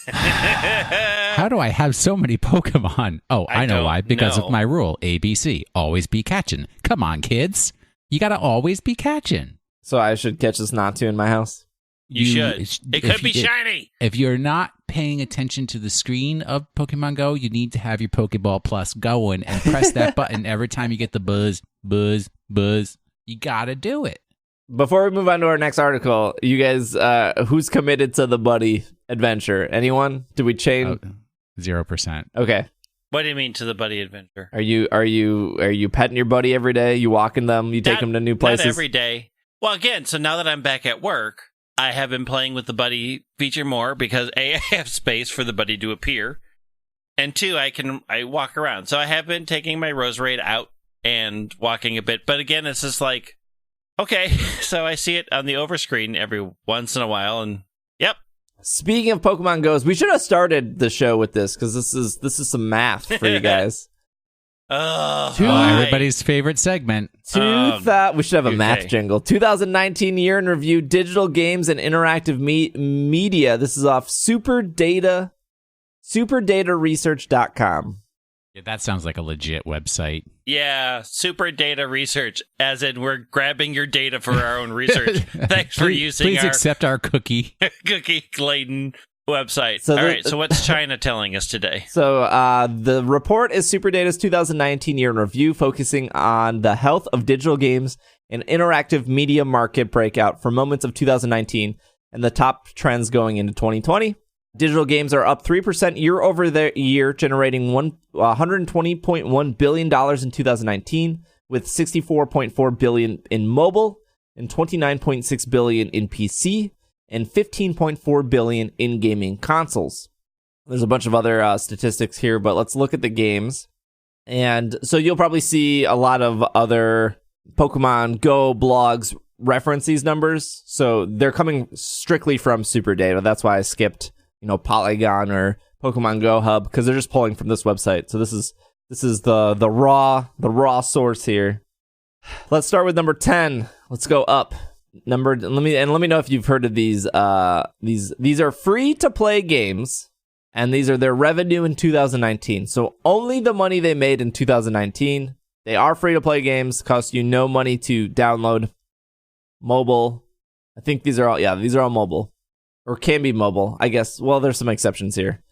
how do I have so many Pokemon? Oh, I know why. Because of my rule, ABC, always be catching. Come on, kids. You got to always be catching. So I should catch this Natu in my house? You should. It could be shiny. If you're not paying attention to the screen of Pokemon Go, you need to have your Pokeball Plus going and press that button every time you get the buzz. You gotta do it. Before we move on to our next article, you guys, who's committed to the buddy adventure? Anyone? Did we change? 0%. Okay. What do you mean to the buddy adventure? Are you petting your buddy every day? You walking them? You take them to new places? Not every day. Well, again, so now that I'm back at work, I have been playing with the buddy feature more because A, I have space for the buddy to appear, and 2, I walk around. So I have been taking my Roserade out and walking a bit, but again, it's just like, okay, so I see it on the overscreen every once in a while, and yep. Speaking of Pokemon Go's, we should have started the show with this because this is some math for you guys. Everybody's favorite segment. We should have a math jingle. 2019 year in review, digital games and interactive media. This is off superdataresearch.com. Yeah, that sounds like a legit website. Yeah, Super Data Research, as in we're grabbing your data for our own research. Thanks for using Please accept our cookie. Cookie-laden website. All right, so what's China telling us today? So the report is Superdata's 2019 year in review, focusing on the health of digital games and interactive media market breakout for moments of 2019 and the top trends going into 2020. Digital games are up 3% year over the year, generating $120.1 billion in 2019, with $64.4 billion in mobile and $29.6 billion in PC and $15.4 billion in gaming consoles. There's a bunch of other statistics here, but let's look at the games. And so you'll probably see a lot of other Pokemon Go blogs reference these numbers. So they're coming strictly from Superdata. That's why I skipped Polygon or Pokemon Go Hub, because they're just pulling from this website. So this is the raw source here. Let's start with number 10. Let's go up. Let me know if you've heard of these. These are free to play games, and these are their revenue in 2019. So only the money they made in 2019. They are free to play games, cost you no money to download. Mobile. I think these are all mobile. Or can be mobile, I guess. Well, there's some exceptions here.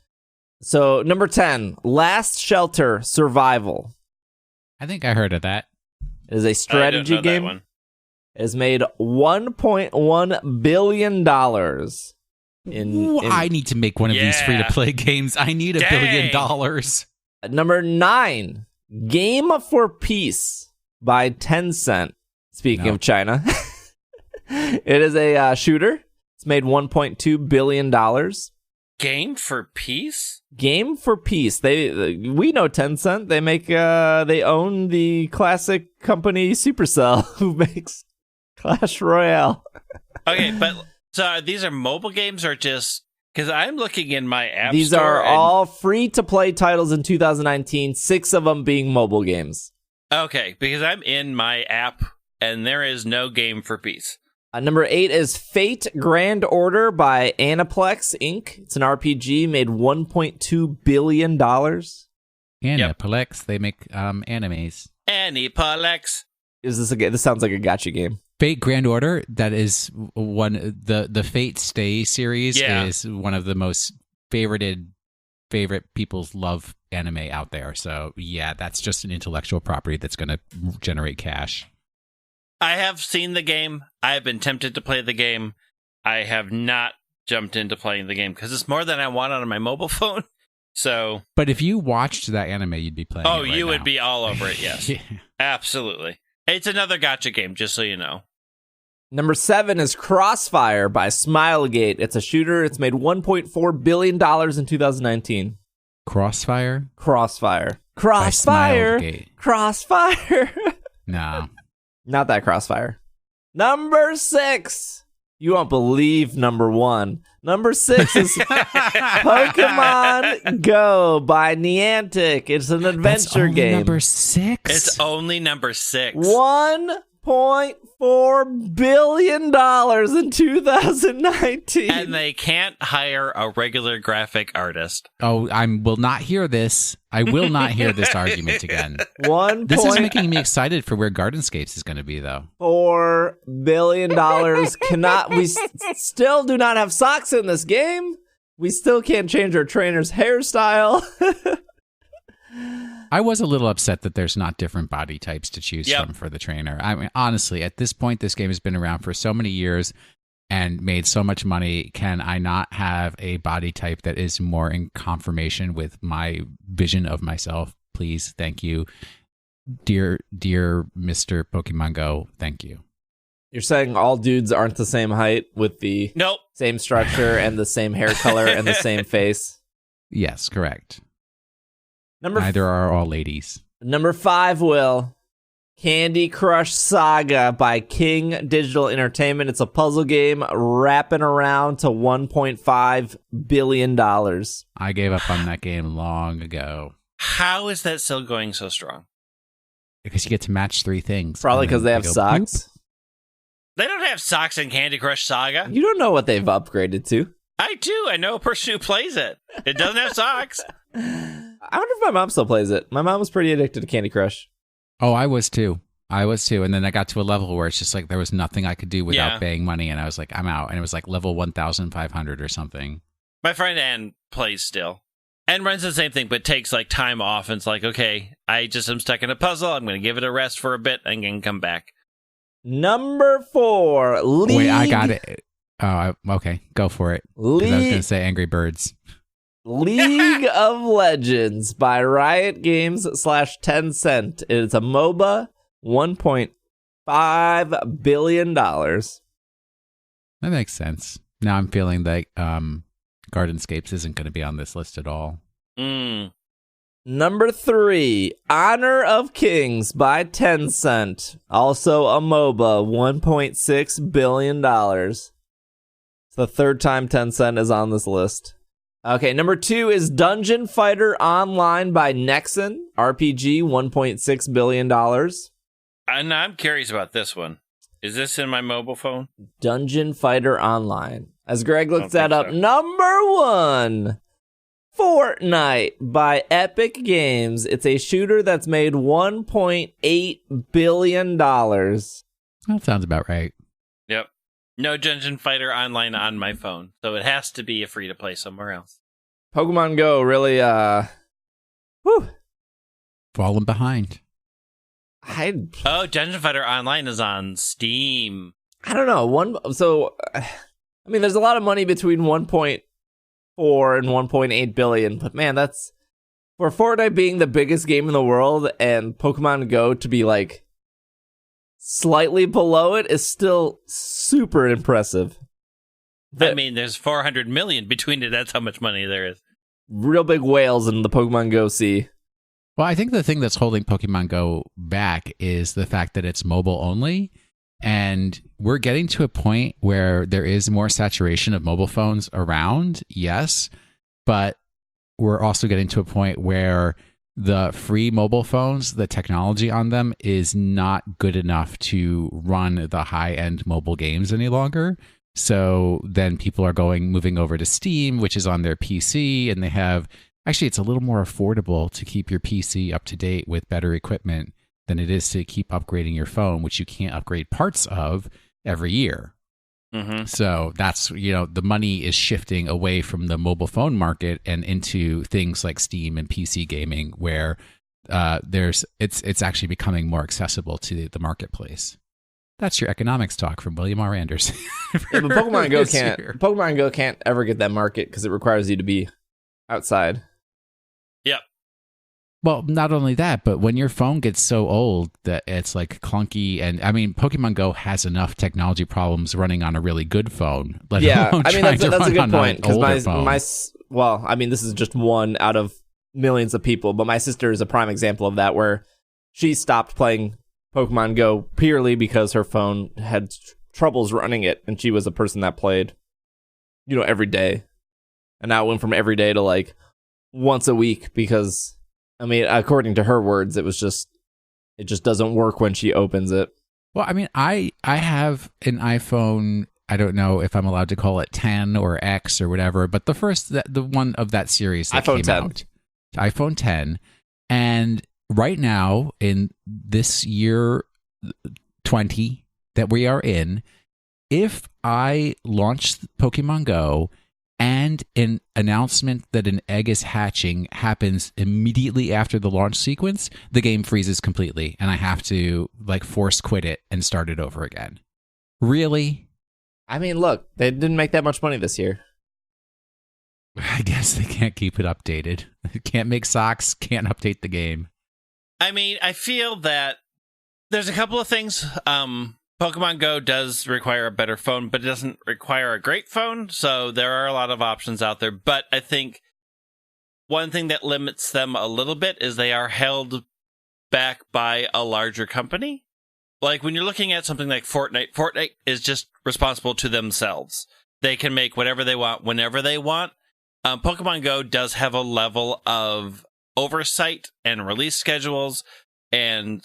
So, number 10, Last Shelter Survival. I think I heard of that. It is a strategy game. It has made $1.1 billion. I need to make one of these free-to-play games. I need $1 billion. Number 9, Game for Peace by Tencent. Speaking of China. It is a shooter. It's made $1.2 billion. Game for Peace? Game for Peace. We know Tencent. They own the classic company Supercell, who makes Clash Royale. Okay, but so these are mobile games or just... Because I'm looking in my app These store. These are all free-to-play titles in 2019, 6 of them being mobile games. Okay, because I'm in my app, and there is no Game for Peace. Number 8 is Fate Grand Order by Aniplex Inc. It's an RPG, made $1.2 billion. Aniplex, they make animes. Aniplex. This sounds like a gacha game. Fate Grand Order, that is the Fate Stay series is one of the most favorite people's love anime out there. So yeah, that's just an intellectual property that's going to generate cash. I have seen the game. I have been tempted to play the game. I have not jumped into playing the game because it's more than I want on my mobile phone. So, but if you watched that anime, you'd be playing. Oh, you would be all over it. Yes, absolutely. It's another gacha game, just so you know. Number 7 is Crossfire by Smilegate. It's a shooter. It's made $1.4 billion in 2019. Crossfire. Crossfire. No. Not that Crossfire. Number 6. You won't believe number 1. Number 6 is Pokemon Go by Niantic. It's an adventure game. Number 6? It's only number 6. $1.4 billion in 2019. And they can't hire a regular graphic artist. Oh, I will not hear this. I will not hear this argument again. This is making me excited for where Gardenscapes is going to be, though. $4 billion we still do not have socks in this game. We still can't change our trainer's hairstyle. I was a little upset that there's not different body types to choose from for the trainer. I mean, honestly, at this point, this game has been around for so many years and made so much money. Can I not have a body type that is more in confirmation with my vision of myself? Please, thank you. Dear Mr. Pokemon Go, thank you. You're saying all dudes aren't the same height with the same structure and the same hair color and the same face? Yes, correct. Neither are all ladies. Number 5, Will. Candy Crush Saga by King Digital Entertainment. It's a puzzle game wrapping around to $1.5 billion. I gave up on that game long ago. How is that still going so strong? Because you get to match 3 things. Probably because they have socks. Boop. They don't have socks in Candy Crush Saga. You don't know what they've upgraded to. I do. I know a person who plays it. It doesn't have socks. I wonder if my mom still plays it. My mom was pretty addicted to Candy Crush. Oh, I was too. And then I got to a level where it's just like there was nothing I could do without paying money. And I was like, I'm out. And it was like level 1,500 or something. My friend Ann plays still. And runs the same thing, but takes like time off. And it's like, okay, I just am stuck in a puzzle. I'm going to give it a rest for a bit and then come back. Number 4. League. Wait, I got it. Oh, okay. Go for it. I was going to say Angry Birds. League of Legends by Riot Games / Tencent. It's a MOBA, $1.5 billion. That makes sense. Now I'm feeling like Gardenscapes isn't going to be on this list at all. Number 3, Honor of Kings by Tencent. Also a MOBA, $1.6 billion. It's the third time Tencent is on this list. Okay, number 2 is Dungeon Fighter Online by Nexon. RPG, $1.6 billion. And I'm curious about this one. Is this in my mobile phone? Dungeon Fighter Online. As Greg looks that up, number 1, Fortnite by Epic Games. It's a shooter that's made $1.8 billion. That sounds about right. Yep. No Dungeon Fighter Online on my phone, so it has to be a free-to-play somewhere else. Pokemon Go really, falling behind. Dungeon Fighter Online is on Steam. I don't know. There's a lot of money between 1.4 and 1.8 billion, but man, that's for Fortnite being the biggest game in the world and Pokemon Go to be like slightly below it is still super impressive. There's 400 million between it. That's how much money there is. Real big whales in the Pokemon Go sea. Well, I think the thing that's holding Pokemon Go back is the fact that it's mobile only. And we're getting to a point where there is more saturation of mobile phones around, yes. But we're also getting to a point where the free mobile phones, the technology on them is not good enough to run the high-end mobile games any longer. So then people are moving over to Steam, which is on their PC, and they have, actually it's a little more affordable to keep your PC up to date with better equipment than it is to keep upgrading your phone, which you can't upgrade parts of every year. Mm-hmm. So that's, the money is shifting away from the mobile phone market and into things like Steam and PC gaming, where it's actually becoming more accessible to the marketplace. That's your economics talk from William R. Anderson. But Pokemon Go can't ever get that market because it requires you to be outside. Yep. Well, not only that, but when your phone gets so old that it's like clunky, and Pokemon Go has enough technology problems running on a really good phone. That's a good point because this is just one out of millions of people, but my sister is a prime example of that, where she stopped playing Pokemon Go purely because her phone had troubles running it, and she was a person that played, every day, and now it went from every day to like once a week because. According to her words, it just doesn't work when she opens it. Well, I mean, I have an iPhone. I don't know if I'm allowed to call it 10 or X or whatever, but the one of that series that iPhone came 10. out, iPhone 10, and right now in this year 20 that we are in, if I launch Pokemon Go and an announcement that an egg is hatching happens immediately after the launch sequence, the game freezes completely and I have to force quit it and start it over again. Really? I mean, look, they didn't make that much money this year. I guess they can't keep it updated. Can't make socks, can't update the game. I mean, I feel that there's a couple of things. Pokemon Go does require a better phone, but it doesn't require a great phone. So there are a lot of options out there. But I think one thing that limits them a little bit is they are held back by a larger company. Like when you're looking at something like Fortnite is just responsible to themselves. They can make whatever they want whenever they want. Pokemon Go does have a level of oversight and release schedules and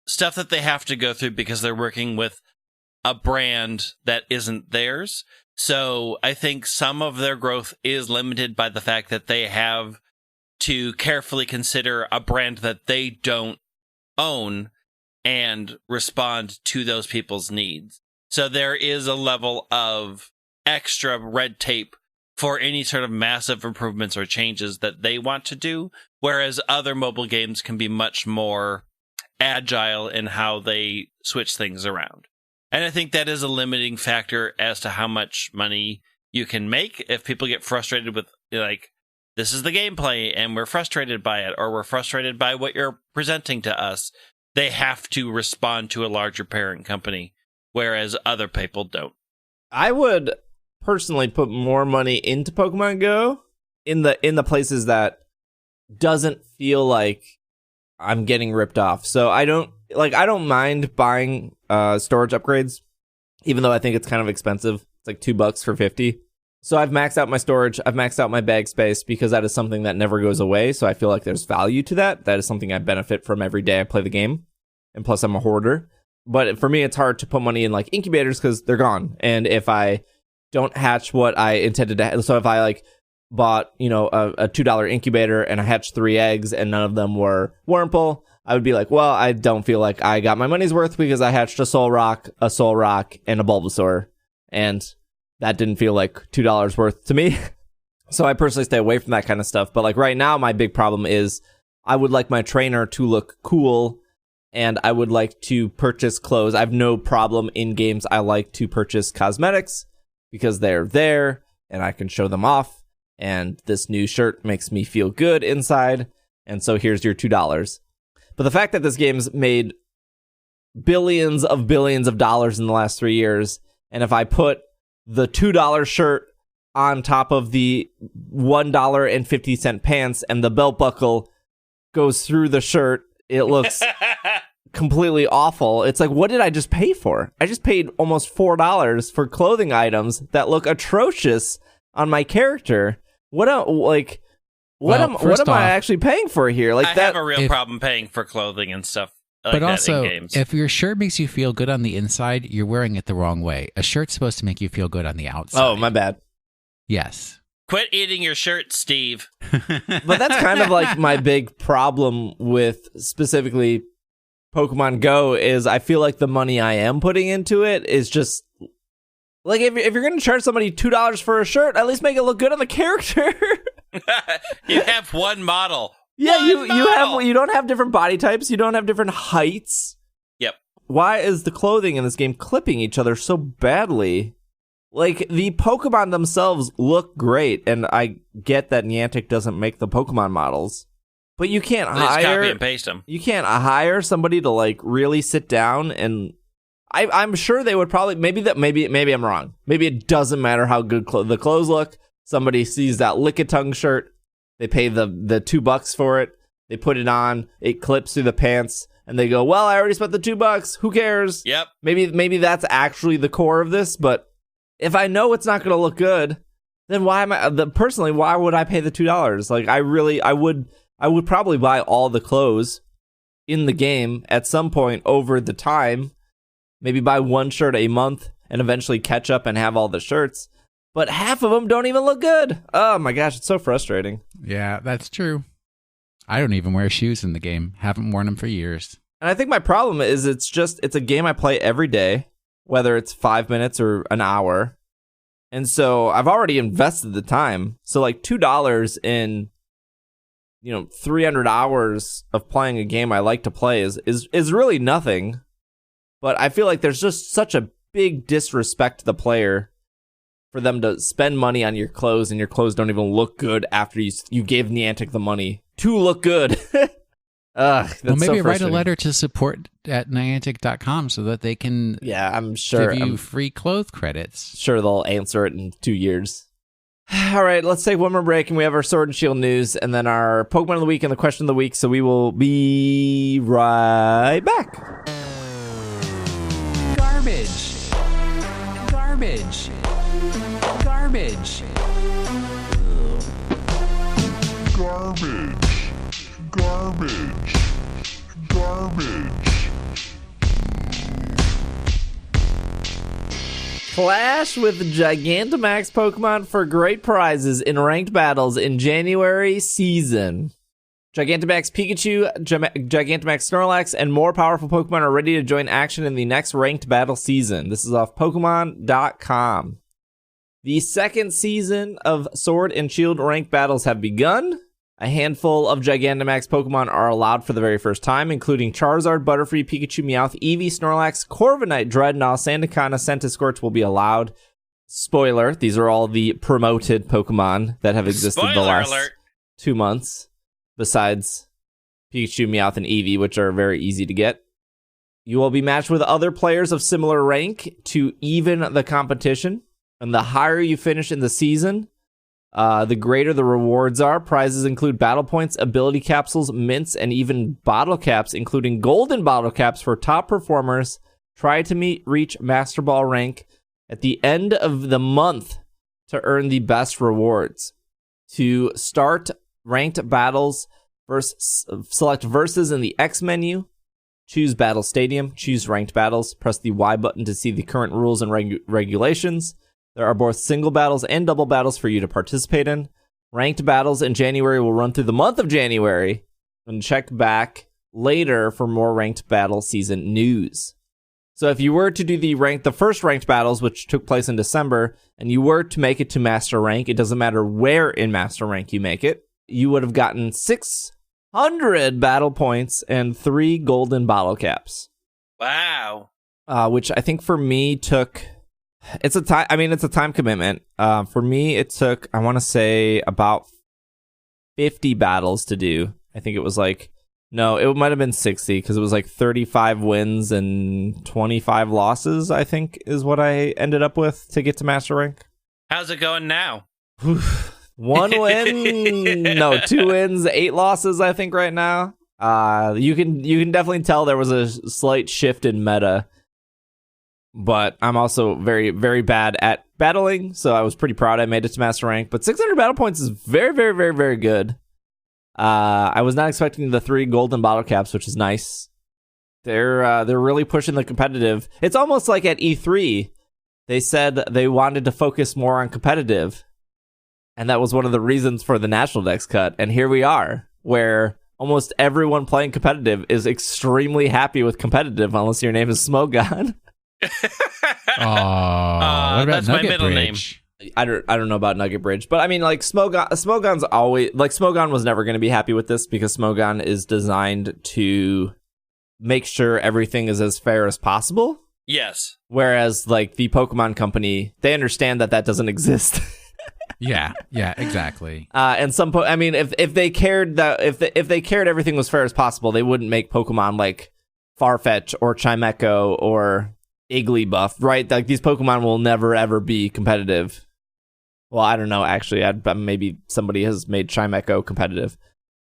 stuff that they have to go through because they're working with a brand that isn't theirs. So I think some of their growth is limited by the fact that they have to carefully consider a brand that they don't own and respond to those people's needs. So there is a level of extra red tape for any sort of massive improvements or changes that they want to do, whereas other mobile games can be much more agile in how they switch things around. And I think that is a limiting factor as to how much money you can make. If people get frustrated with, this is the gameplay and we're frustrated by it, or we're frustrated by what you're presenting to us, they have to respond to a larger parent company, whereas other people don't. I would personally put more money into Pokemon Go in the places that doesn't feel like I'm getting ripped off. So I don't mind buying storage upgrades, even though I think it's kind of expensive. It's like $2 for 50. So I've maxed out my storage. I've maxed out my bag space because that is something that never goes away. So I feel like there's value to that. That is something I benefit from every day I play the game. And plus I'm a hoarder. But for me, it's hard to put money in incubators because they're gone. And if I don't hatch what I intended to, so if I bought, a $2 incubator and I hatched 3 eggs and none of them were Wurmple, I would be like, well, I don't feel like I got my money's worth because I hatched a Soul Rock, and a Bulbasaur. And that didn't feel like $2 worth to me. So I personally stay away from that kind of stuff. But right now, my big problem is I would like my trainer to look cool and I would like to purchase clothes. I have no problem in games. I like to purchase cosmetics because they're there and I can show them off. And this new shirt makes me feel good inside. And so here's your $2. But the fact that this game's made billions of dollars in the last 3 years, and if I put the $2 shirt on top of the $1.50 pants and the belt buckle goes through the shirt, it looks completely awful. It's like, what did I just pay for? I just paid almost $4 for clothing items that look atrocious on my character. What am I actually paying for here? I have a real problem paying for clothing and stuff like but that also, in games. if your shirt makes you feel good on the inside, you're wearing it the wrong way. A shirt's supposed to make you feel good on the outside. Oh, my bad. Yes. Quit eating your shirt, Steve. But that's kind of my big problem with specifically Pokemon Go is I feel like the money I am putting into it is just if you're going to charge somebody $2 for a shirt, at least make it look good on the character. You have one model. Yeah, you don't have different body types. You don't have different heights. Yep. Why is the clothing in this game clipping each other so badly? The Pokemon themselves look great, and I get that Niantic doesn't make the Pokemon models, but you can't copy and paste them. You can't hire somebody to really sit down and. I'm sure they would probably maybe I'm wrong. Maybe it doesn't matter how good the clothes look. Somebody sees that Lickitung shirt, they pay the $2 for it, they put it on, it clips through the pants, and they go, "Well, I already spent the $2. Who cares?" Yep. Maybe that's actually the core of this. But if I know it's not going to look good, then why would I pay the $2? I would probably buy all the clothes in the game at some point over the time. maybe buy one shirt a month and eventually catch up and have all the shirts. But half of them don't even look good. Oh my gosh, it's so frustrating. Yeah, that's true. I don't even wear shoes in the game. Haven't worn them for years. And I think my problem is it's a game I play every day, whether it's 5 minutes or an hour. And so I've already invested the time. So like $2 in 300 hours of playing a game I like to play is really nothing. But I feel like there's just such a big disrespect to the player for them to spend money on your clothes, and your clothes don't even look good after you gave Niantic the money to look good. That's well, maybe so write a letter to support at Niantic.com so that they can I'm sure give you free clothes credits. Sure, they'll answer it in 2 years. All right, let's take one more break, and we have our Sword and Shield news, and then our Pokemon of the Week and the Question of the Week, so we will be right back. Garbage. Garbage. Garbage. Garbage. Garbage. Garbage. Clash with Gigantamax Pokemon for great prizes in ranked battles in January season. Gigantamax Pikachu, Gigantamax Snorlax, and more powerful Pokemon are ready to join action in the next ranked battle season. This is off Pokemon.com. The second season of Sword and Shield ranked battles have begun. A handful of Gigantamax Pokemon are allowed for the very first time, including Charizard, Butterfree, Pikachu, Meowth, Eevee, Snorlax, Corviknight, Dreadnought, Sandaconda, Centiskorch will be allowed. Spoiler, these are all the promoted Pokemon that have existed the last 2 months, besides Pikachu, Meowth, and Eevee, which are very easy to get. You will be matched with other players of similar rank to even the competition, and the higher you finish in the season, the greater the rewards are. Prizes include battle points, ability capsules, mints, and even bottle caps, including golden bottle caps for top performers. Try to reach Master Ball rank at the end of the month to earn the best rewards. To start ranked battles, select Versus in the X menu. Choose Battle Stadium. Choose Ranked Battles. Press the Y button to see the current rules and regulations. There are both single battles and double battles for you to participate in. Ranked battles in January will run through the month of January, and check back later for more ranked battle season news. So if you were to do the first ranked battles, which took place in December, and you were to make it to Master Rank, it doesn't matter where in Master Rank you make it, you would have gotten 600 battle points and 3 golden bottle caps. Wow. Which I think for me took... It's a time commitment. For me, it took, I want to say, about 50 battles to do. I think it was it might have been 60, because it was 35 wins and 25 losses, I think, is what I ended up with to get to Master Rank. How's it going now? 1 win, 2 wins, 8 losses, I think, right now. You can definitely tell there was a slight shift in meta. But I'm also very, very bad at battling, so I was pretty proud I made it to Master Rank. But 600 battle points is very, very, very, very good. I was not expecting the 3 golden bottle caps, which is nice. They're really pushing the competitive. It's almost like at E3, they said they wanted to focus more on competitive, and that was one of the reasons for the National Dex cut. And here we are, where almost everyone playing competitive is extremely happy with competitive, unless your name is Smogon. What about that's my Nugget middle Bridge? name. I don't know about Nugget Bridge, but I mean, Smogon's always Smogon was never going to be happy with this, because Smogon is designed to make sure everything is as fair as possible. Yes. Whereas the Pokemon Company, they understand that doesn't exist. Yeah, exactly. And if they cared if they cared everything was fair as possible, they wouldn't make Pokemon like Farfetch or Chimecho or Igglybuff, right? These Pokemon will never ever be competitive. Well, I don't know. Actually, maybe somebody has made Chimecho competitive.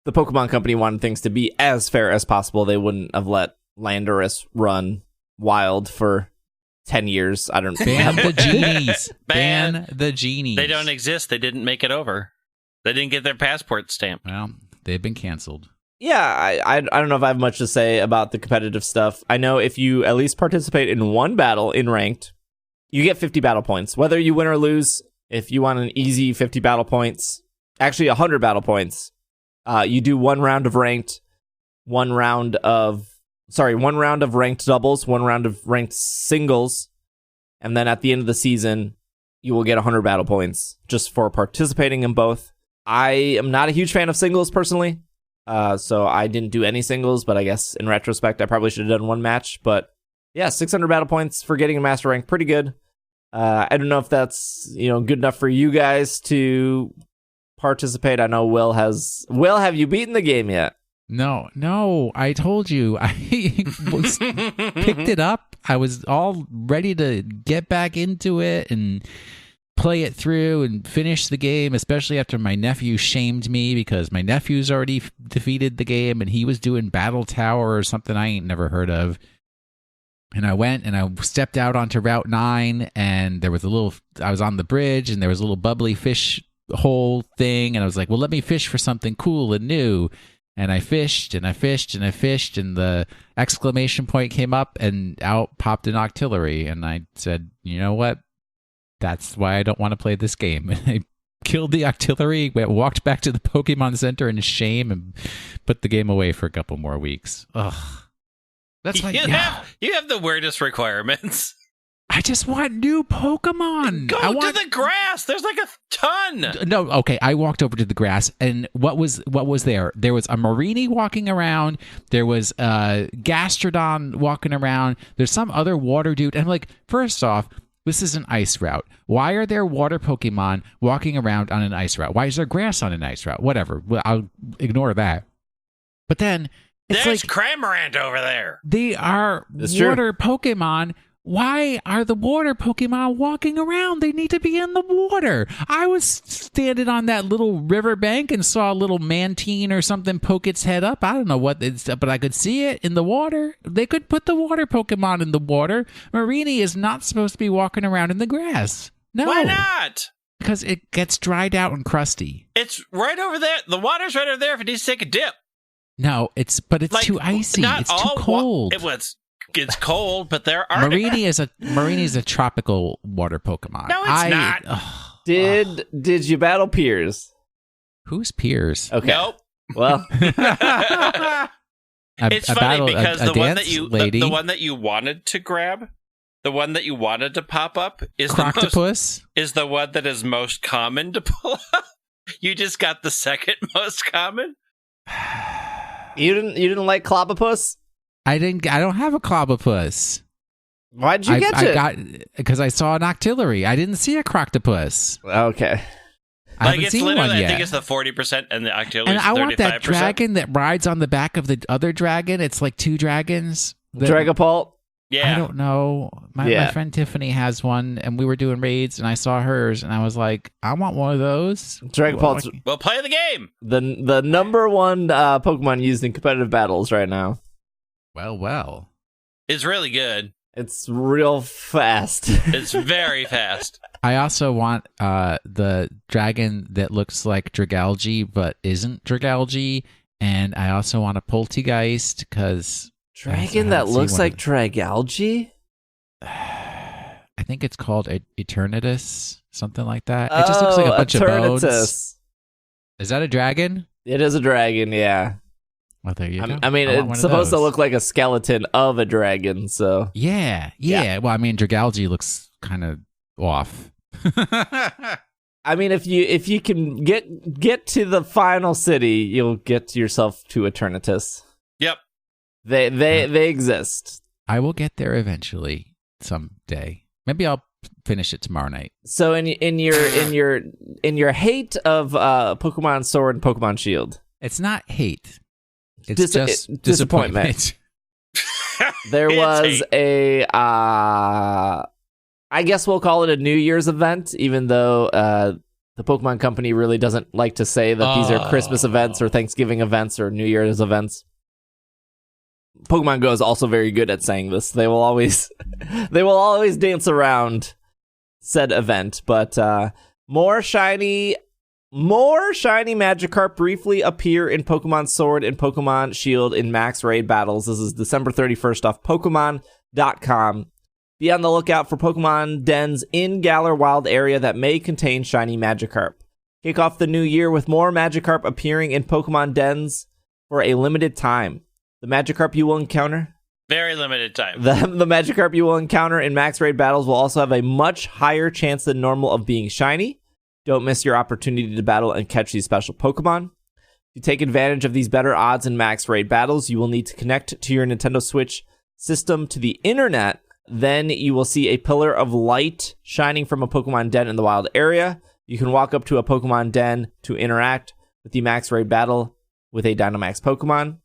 The Pokemon Company wanted things to be as fair as possible. They wouldn't have let Landorus run wild for 10 years. I don't know. Ban the genies. Ban the genies. They don't exist. They didn't make it over. They didn't get their passport stamp. Well, they've been canceled. Yeah, I don't know if I have much to say about the competitive stuff. I know if you at least participate in one battle in ranked, you get 50 battle points. Whether you win or lose, if you want an easy 50 battle points, actually 100 battle points, you do one round of ranked, one round of ranked doubles, one round of ranked singles, and then at the end of the season, you will get 100 battle points just for participating in both. I am not a huge fan of singles personally. So I didn't do any singles, but I guess in retrospect, I probably should have done one match. But yeah, 600 battle points for getting a master rank, pretty good. I don't know if that's, good enough for you guys to participate. I know Will, have you beaten the game yet? No, I told you. I picked it up. I was all ready to get back into it and play it through and finish the game, especially after my nephew shamed me because my nephew's already defeated the game and he was doing Battle Tower or something I ain't never heard of. And I went and I stepped out onto Route 9 and I was on the bridge and there was a little bubbly fish hole thing and I was like, well, let me fish for something cool and new. And I fished and I fished and I fished and the exclamation point came up and out popped an Octillery. And I said, you know what? That's why I don't want to play this game. And I killed the Octillery, walked back to the Pokemon Center in shame, and put the game away for a couple more weeks. Ugh. That's why you have the weirdest requirements. I just want new Pokemon. Go to the grass. There's like a ton. No, okay. I walked over to the grass, and what was there? There was a Marini walking around. There was a Gastrodon walking around. There's some other water dude. And I'm like, first off, this is an ice route. Why are there water Pokemon walking around on an ice route? Why is there grass on an ice route? Whatever. Well, I'll ignore that. But then there's like Cramorant over there. They are water Pokemon. Why are the water Pokemon walking around? They need to be in the water. I was standing on that little riverbank and saw a little Mantine or something poke its head up. I don't know what it's, but I could see it in the water. They could put the water Pokemon in the water. Marini is not supposed to be walking around in the grass. No. Why not? Because it gets dried out and crusty. It's right over there. The water's right over there if it needs to take a dip. No, it's like, too icy. It's too cold. It's cold, but there are Marini is a tropical water Pokemon. No, it's not. Did you battle Piers? Who's Piers? Okay. Nope. Well, it's funny because the one that you wanted to grab, the one that you wanted to pop up is the one that is most common to pull up. You just got the second most common. You didn't like Clobopus? I don't have a Clobopus. Why'd you get it? Because I saw an Octillery. I didn't see a Croctopus. Okay. I haven't seen one yet. I think it's the 40% and the Octillery and is 35%. I want that dragon that rides on the back of the other dragon. It's like two dragons. Dragapult? Yeah. I don't know. My friend Tiffany has one, and we were doing raids, and I saw hers, and I was like, I want one of those. Dragapult's Well, play the game. The number one Pokemon used in competitive battles right now. Well. It's really good. It's real fast. It's very fast. I also want the dragon that looks like Dragalge, but isn't Dragalge, and I also want a Poltegeist, because... Dragon that looks like Dragalge? I think it's called Eternatus, something like that. It just looks like a bunch of bones. Is that a dragon? It is a dragon, yeah. Well, there you go. I mean, it's supposed to look like a skeleton of a dragon, so... Yeah. Well, I mean, Dragalge looks kind of off. I mean, if you can get to the final city, you'll get yourself to Eternatus. Yep. They exist. I will get there eventually, someday. Maybe I'll finish it tomorrow night. So in your hate of Pokemon Sword and Pokemon Shield, it's not hate. It's just disappointment. There was a I guess we'll call it a New Year's event, even though the Pokemon Company really doesn't like to say that these are Christmas events or Thanksgiving events or New Year's events. Pokemon Go is also very good at saying this. They will always dance around said event, but more shiny more shiny Magikarp briefly appear in Pokemon Sword and Pokemon Shield in max raid battles. This is December 31st off Pokemon.com. Be on the lookout for Pokemon dens in Galar Wild area that may contain shiny Magikarp. Kick off the new year with more Magikarp appearing in Pokemon dens for a limited time. The Magikarp you will encounter... Very limited time. The Magikarp you will encounter in max raid battles will also have a much higher chance than normal of being shiny. Don't miss your opportunity to battle and catch these special Pokemon. To take advantage of these better odds in max raid battles, you will need to connect to your Nintendo Switch system to the internet. Then you will see a pillar of light shining from a Pokemon den in the wild area. You can walk up to a Pokemon den to interact with the max raid battle with a Dynamax Pokemon.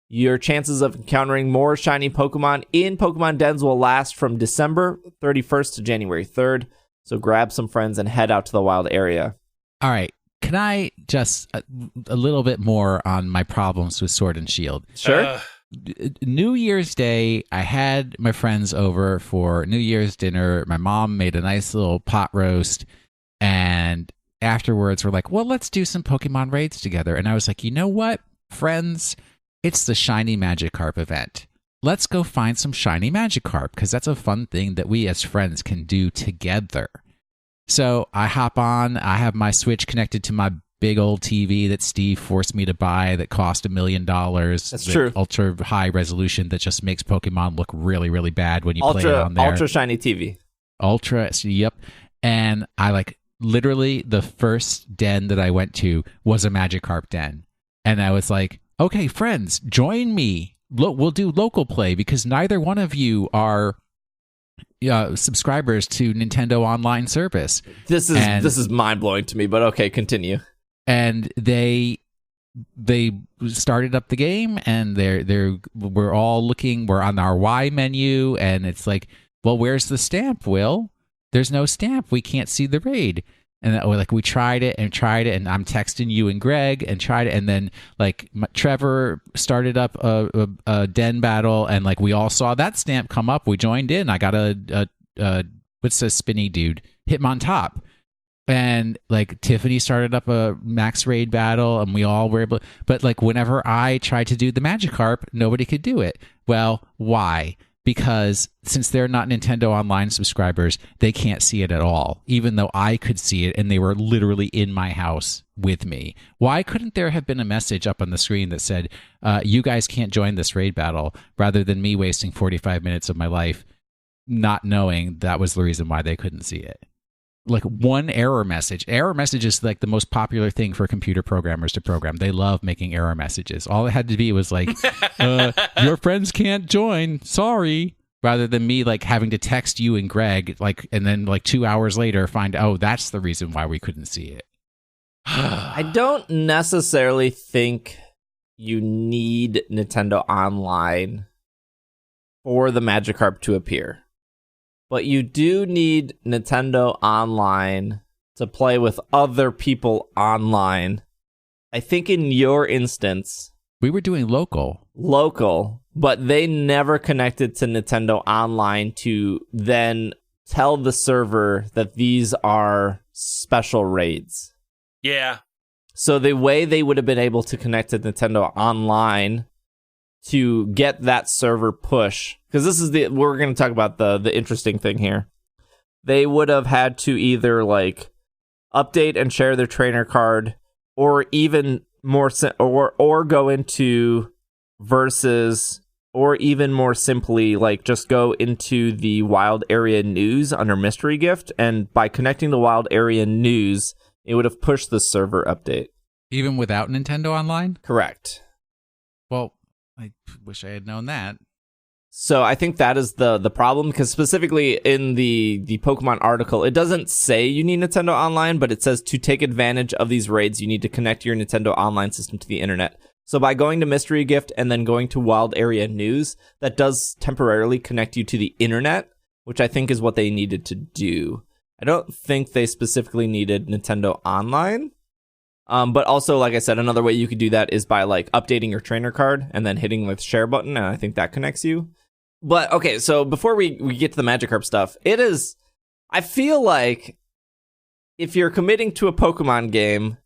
Your chances of encountering more shiny Pokemon in Pokemon dens will last from December 31st to January 3rd. So grab some friends and head out to the wild area. All right. Can I just a little bit more on my problems with Sword and Shield? Sure. New Year's Day, I had my friends over for New Year's dinner. My mom made a nice little pot roast. And afterwards, we're like, well, let's do some Pokemon raids together. And I was like, you know what, friends? It's the Shiny Magikarp event. Let's go find some Shiny Magikarp, because that's a fun thing that we as friends can do together. So I hop on. I have my Switch connected to my big old TV that Steve forced me to buy that cost $1 million. That's true. Ultra high resolution that just makes Pokemon look really, really bad when you play it on there. Ultra shiny TV. Yep. And I literally the first den that I went to was a Magikarp den. And I was like, okay, friends, join me. We'll do local play because neither one of you are subscribers to Nintendo Online service. This is mind-blowing to me, but okay, continue. And they started up the game, and we're all looking. We're on our Y menu, and it's like, well, where's the stamp, Will? There's no stamp. We can't see the raid. And we tried it, and I'm texting you and Greg and tried it, and then Trevor started up a den battle, and we all saw that stamp come up. We joined in. I got a what's the spinny dude? Hitmontop. And Tiffany started up a max raid battle, and we all were able. But whenever I tried to do the Magikarp, nobody could do it. Well, why? Because since they're not Nintendo Online subscribers, they can't see it at all, even though I could see it and they were literally in my house with me. Why couldn't there have been a message up on the screen that said, you guys can't join this raid battle, rather than me wasting 45 minutes of my life not knowing that was the reason why they couldn't see it? One error message. Error message is the most popular thing for computer programmers to program. They love making error messages. All it had to be was your friends can't join. Sorry. Rather than me having to text you and Greg and then 2 hours later find, oh, that's the reason why we couldn't see it. I don't necessarily think you need Nintendo Online for the Magikarp to appear. But you do need Nintendo Online to play with other people online. I think in your instance... We were doing local, but they never connected to Nintendo Online to then tell the server that these are special raids. Yeah. So the way they would have been able to connect to Nintendo Online to get that server push, because we're going to talk about the interesting thing here. They would have had to either update and share their trainer card, or even more or go into Versus, or even more simply just go into the Wild Area News under Mystery Gift, and by connecting the Wild Area News, it would have pushed the server update. Even without Nintendo Online? Correct. Well, I wish I had known that. So I think that is the problem, because specifically in the Pokemon article, it doesn't say you need Nintendo Online, but it says to take advantage of these raids, you need to connect your Nintendo Online system to the internet. So by going to Mystery Gift and then going to Wild Area News, that does temporarily connect you to the internet, which I think is what they needed to do. I don't think they specifically needed Nintendo Online. But also, like I said, another way you could do that is by updating your trainer card and then hitting the share button, and I think that connects you. But okay, so before we get to the Magikarp stuff, I feel like if you're committing to a Pokemon game,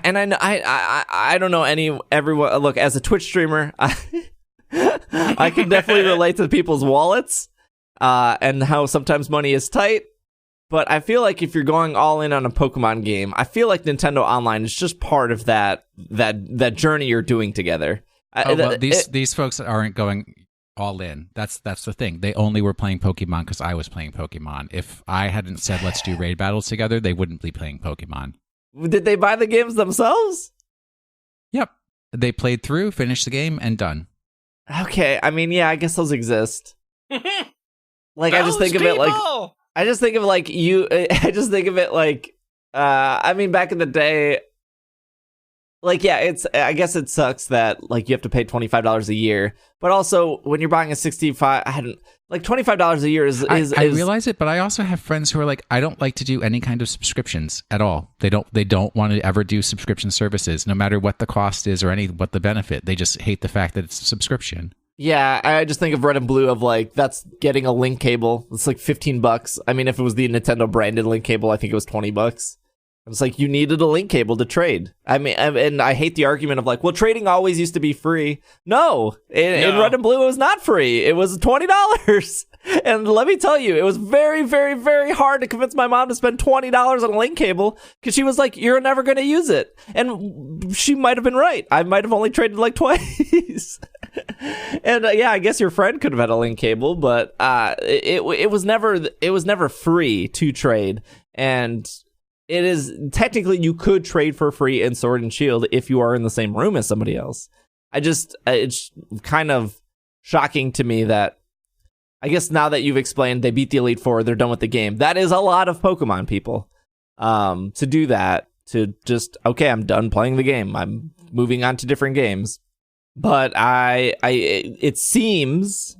and I don't know everyone. Look, as a Twitch streamer, I can definitely relate to people's wallets and how sometimes money is tight. But I feel like if you're going all in on a Pokemon game, I feel like Nintendo Online is just part of that journey you're doing together. These folks aren't going all in. That's the thing. They only were playing Pokemon because I was playing Pokemon. If I hadn't said let's do raid battles together, they wouldn't be playing Pokemon. Did they buy the games themselves? Yep. They played through, finished the game, and done. Okay. I mean, yeah, I guess those exist. Like, I just think of it like... I just think of I mean, back in the day, like, yeah, I guess it sucks that, like, you have to pay $25 a year, but also when you're buying a $25 a year is I realize it, but I also have friends who are like, I don't like to do any kind of subscriptions at all. They don't want to ever do subscription services, no matter what the cost is or what the benefit. They just hate the fact that it's a subscription. Yeah, I just think of Red and Blue of like, that's getting a link cable. It's like $15. I mean, if it was the Nintendo branded link cable, I think it was $20. It's like, you needed a link cable to trade. I mean, and I hate the argument of like, well, trading always used to be free. No, in Red and Blue, it was not free. It was $20. And let me tell you, it was very, very, very hard to convince my mom to spend $20 on a link cable because she was like, you're never going to use it. And she might have been right. I might have only traded like twice. And yeah, I guess your friend could have had a link cable, but it was never free to trade. And it is technically, you could trade for free in Sword and Shield if you are in the same room as somebody else. It's kind of shocking to me that, I guess now that you've explained they beat the Elite Four, they're done with the game. That is a lot of Pokemon people to do that, to just, okay, I'm done playing the game. I'm moving on to different games. But it seems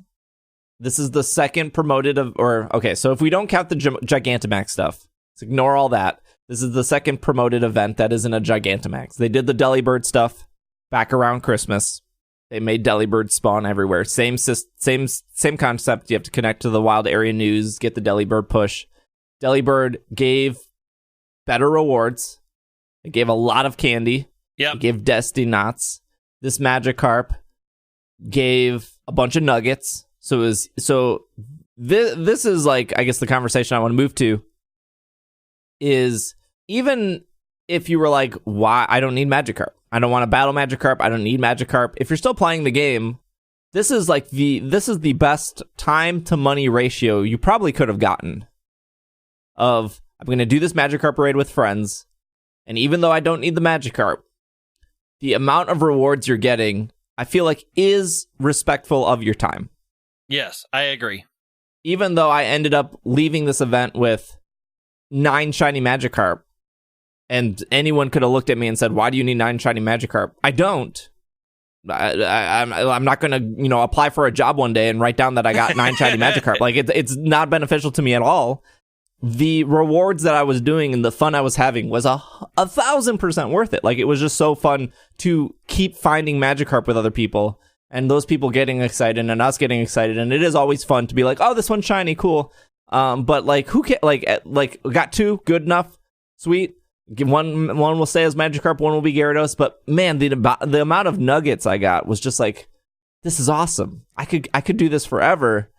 this is the second promoted so if we don't count the Gigantamax stuff, let's ignore all that. This is the second promoted event that isn't a Gigantamax. They did the Delibird stuff back around Christmas. They made Delibird spawn everywhere. Same concept. You have to connect to the wild area news, get the Delibird push. Delibird gave better rewards. It gave a lot of candy. Yep. It gave Destiny Knots. This Magikarp gave a bunch of nuggets. This is like, I guess the conversation I want to move to is, even if you were like, why I don't need Magikarp. I don't want to battle Magikarp. I don't need Magikarp. If you're still playing the game, this is the best time to money ratio you probably could have gotten. I'm going to do this Magikarp raid with friends, and even though I don't need the Magikarp, the amount of rewards you're getting, I feel like, is respectful of your time. Yes, I agree. Even though I ended up leaving this event with 9 shiny Magikarp, and anyone could have looked at me and said, why do you need 9 shiny Magikarp? I don't. I'm not going to, apply for a job one day and write down that I got 9 shiny Magikarp. Like, it's not beneficial to me at all. The rewards that I was doing and the fun I was having was 1,000% worth it. Like, it was just so fun to keep finding Magikarp with other people, and those people getting excited and us getting excited. And it is always fun to be like, oh, this one's shiny, cool. But like, who can, like got 2, good enough, sweet. One will stay as Magikarp, one will be Gyarados. But man, the amount of nuggets I got was just like, this is awesome. I could do this forever.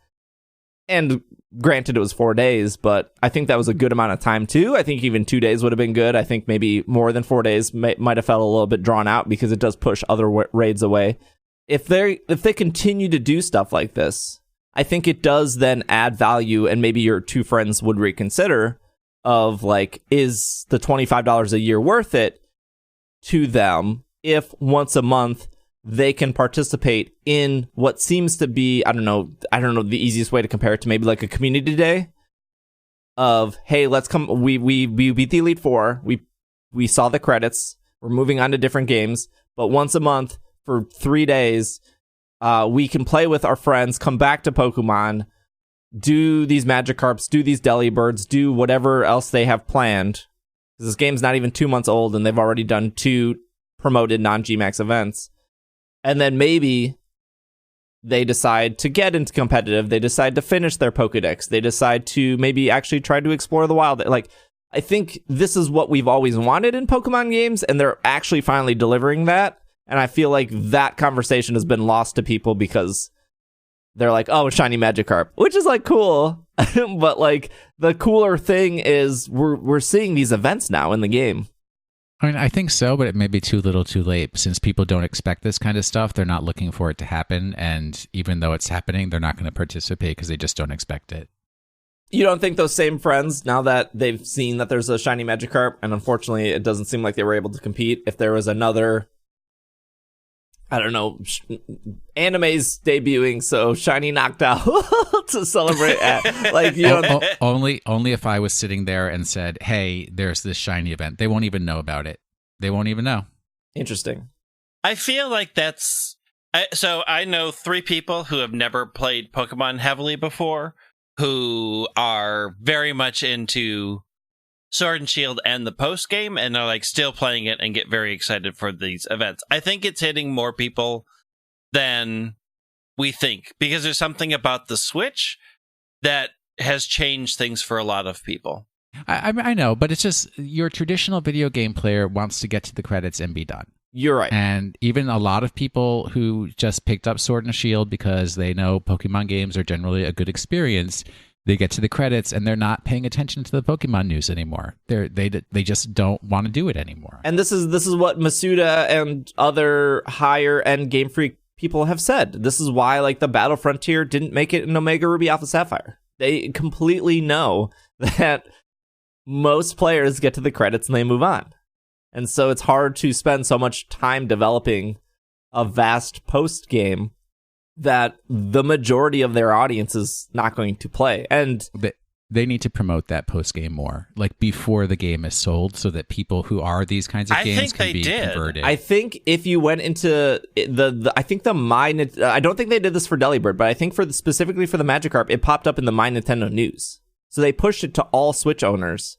And granted, it was 4 days, but I think that was a good amount of time too. I think even 2 days would have been good. I think maybe more than 4 days might have felt a little bit drawn out, because it does push other raids away. If they continue to do stuff like this, I think it does then add value, and maybe your 2 friends would reconsider of like, is the $25 a year worth it to them if once a month they can participate in what seems to be, I don't know the easiest way to compare it to, maybe like a community day of, hey, let's come, we beat the Elite Four, we saw the credits, we're moving on to different games, but once a month for 3 days, we can play with our friends, come back to Pokemon, do these Magikarps, do these Delibirds, do whatever else they have planned. This game's not even 2 months old, and they've already done 2 promoted non-GMAX events. And then maybe they decide to get into competitive. They decide to finish their Pokedex. They decide to maybe actually try to explore the wild. Like, I think this is what we've always wanted in Pokemon games, and they're actually finally delivering that. And I feel like that conversation has been lost to people because they're like, oh, shiny Magikarp, which is like cool. But like the cooler thing is we're seeing these events now in the game. I mean, I think so, but it may be too little too late. Since people don't expect this kind of stuff, they're not looking for it to happen. And even though it's happening, they're not going to participate because they just don't expect it. You don't think those same friends, now that they've seen that there's a shiny Magikarp, and unfortunately it doesn't seem like they were able to compete, if there was another, I don't know, anime's debuting, so shiny knocked out to celebrate at, like, you know. Only if I was sitting there and said, hey, there's this shiny event. They won't even know about it. They won't even know. Interesting. I feel like that's... So I know 3 people who have never played Pokemon heavily before, who are very much into Sword and Shield and the post game, and are like still playing it and get very excited for these events. I think it's hitting more people than we think, because there's something about the Switch that has changed things for a lot of people. I know, but it's just your traditional video game player wants to get to the credits and be done. You're right. And even a lot of people who just picked up Sword and Shield because they know Pokemon games are generally a good experience, they get to the credits and they're not paying attention to the Pokemon news anymore. They just don't want to do it anymore. And this is what Masuda and other higher end Game Freak people have said. This is why like the Battle Frontier didn't make it in Omega Ruby Alpha Sapphire. They completely know that most players get to the credits and they move on. And so it's hard to spend so much time developing a vast post game that the majority of their audience is not going to play. And they need to promote that post game more, like before the game is sold, so that people who are these kinds of games can be converted. I think if you went into I think I don't think they did this for Delibird, but I think specifically for the Magikarp, it popped up in the My Nintendo News. So they pushed it to all Switch owners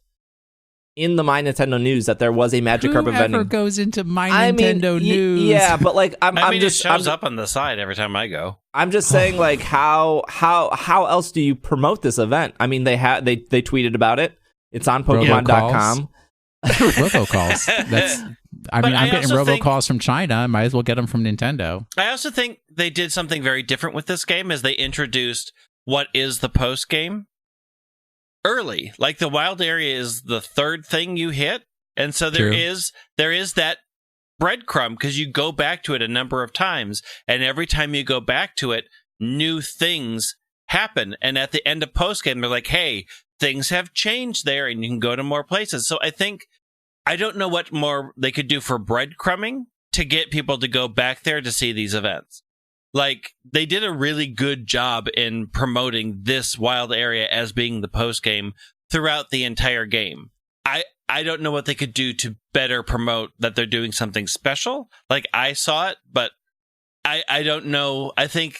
in the My Nintendo News that there was a Magikarp event. Whoever goes into My Nintendo News? Yeah, but like it shows up on the side every time I go. I'm just saying, like, how else do you promote this event? I mean, they tweeted about it. It's on Pokemon.com. Robocalls. I'm getting robocalls from China. I might as well get them from Nintendo. I also think they did something very different with this game, as they introduced what is the post game early. Like the wild area is the third thing you hit, and so there is that breadcrumb, because you go back to it a number of times, and every time you go back to it, new things happen. And at the end of post game, they're like, hey, things have changed there, and you can go to more places. So I don't know what more they could do for breadcrumbing to get people to go back there to see these events. Like, they did a really good job in promoting this wild area as being the post game throughout the entire game. I don't know what they could do to better promote that they're doing something special. Like, I saw it, but I don't know. I think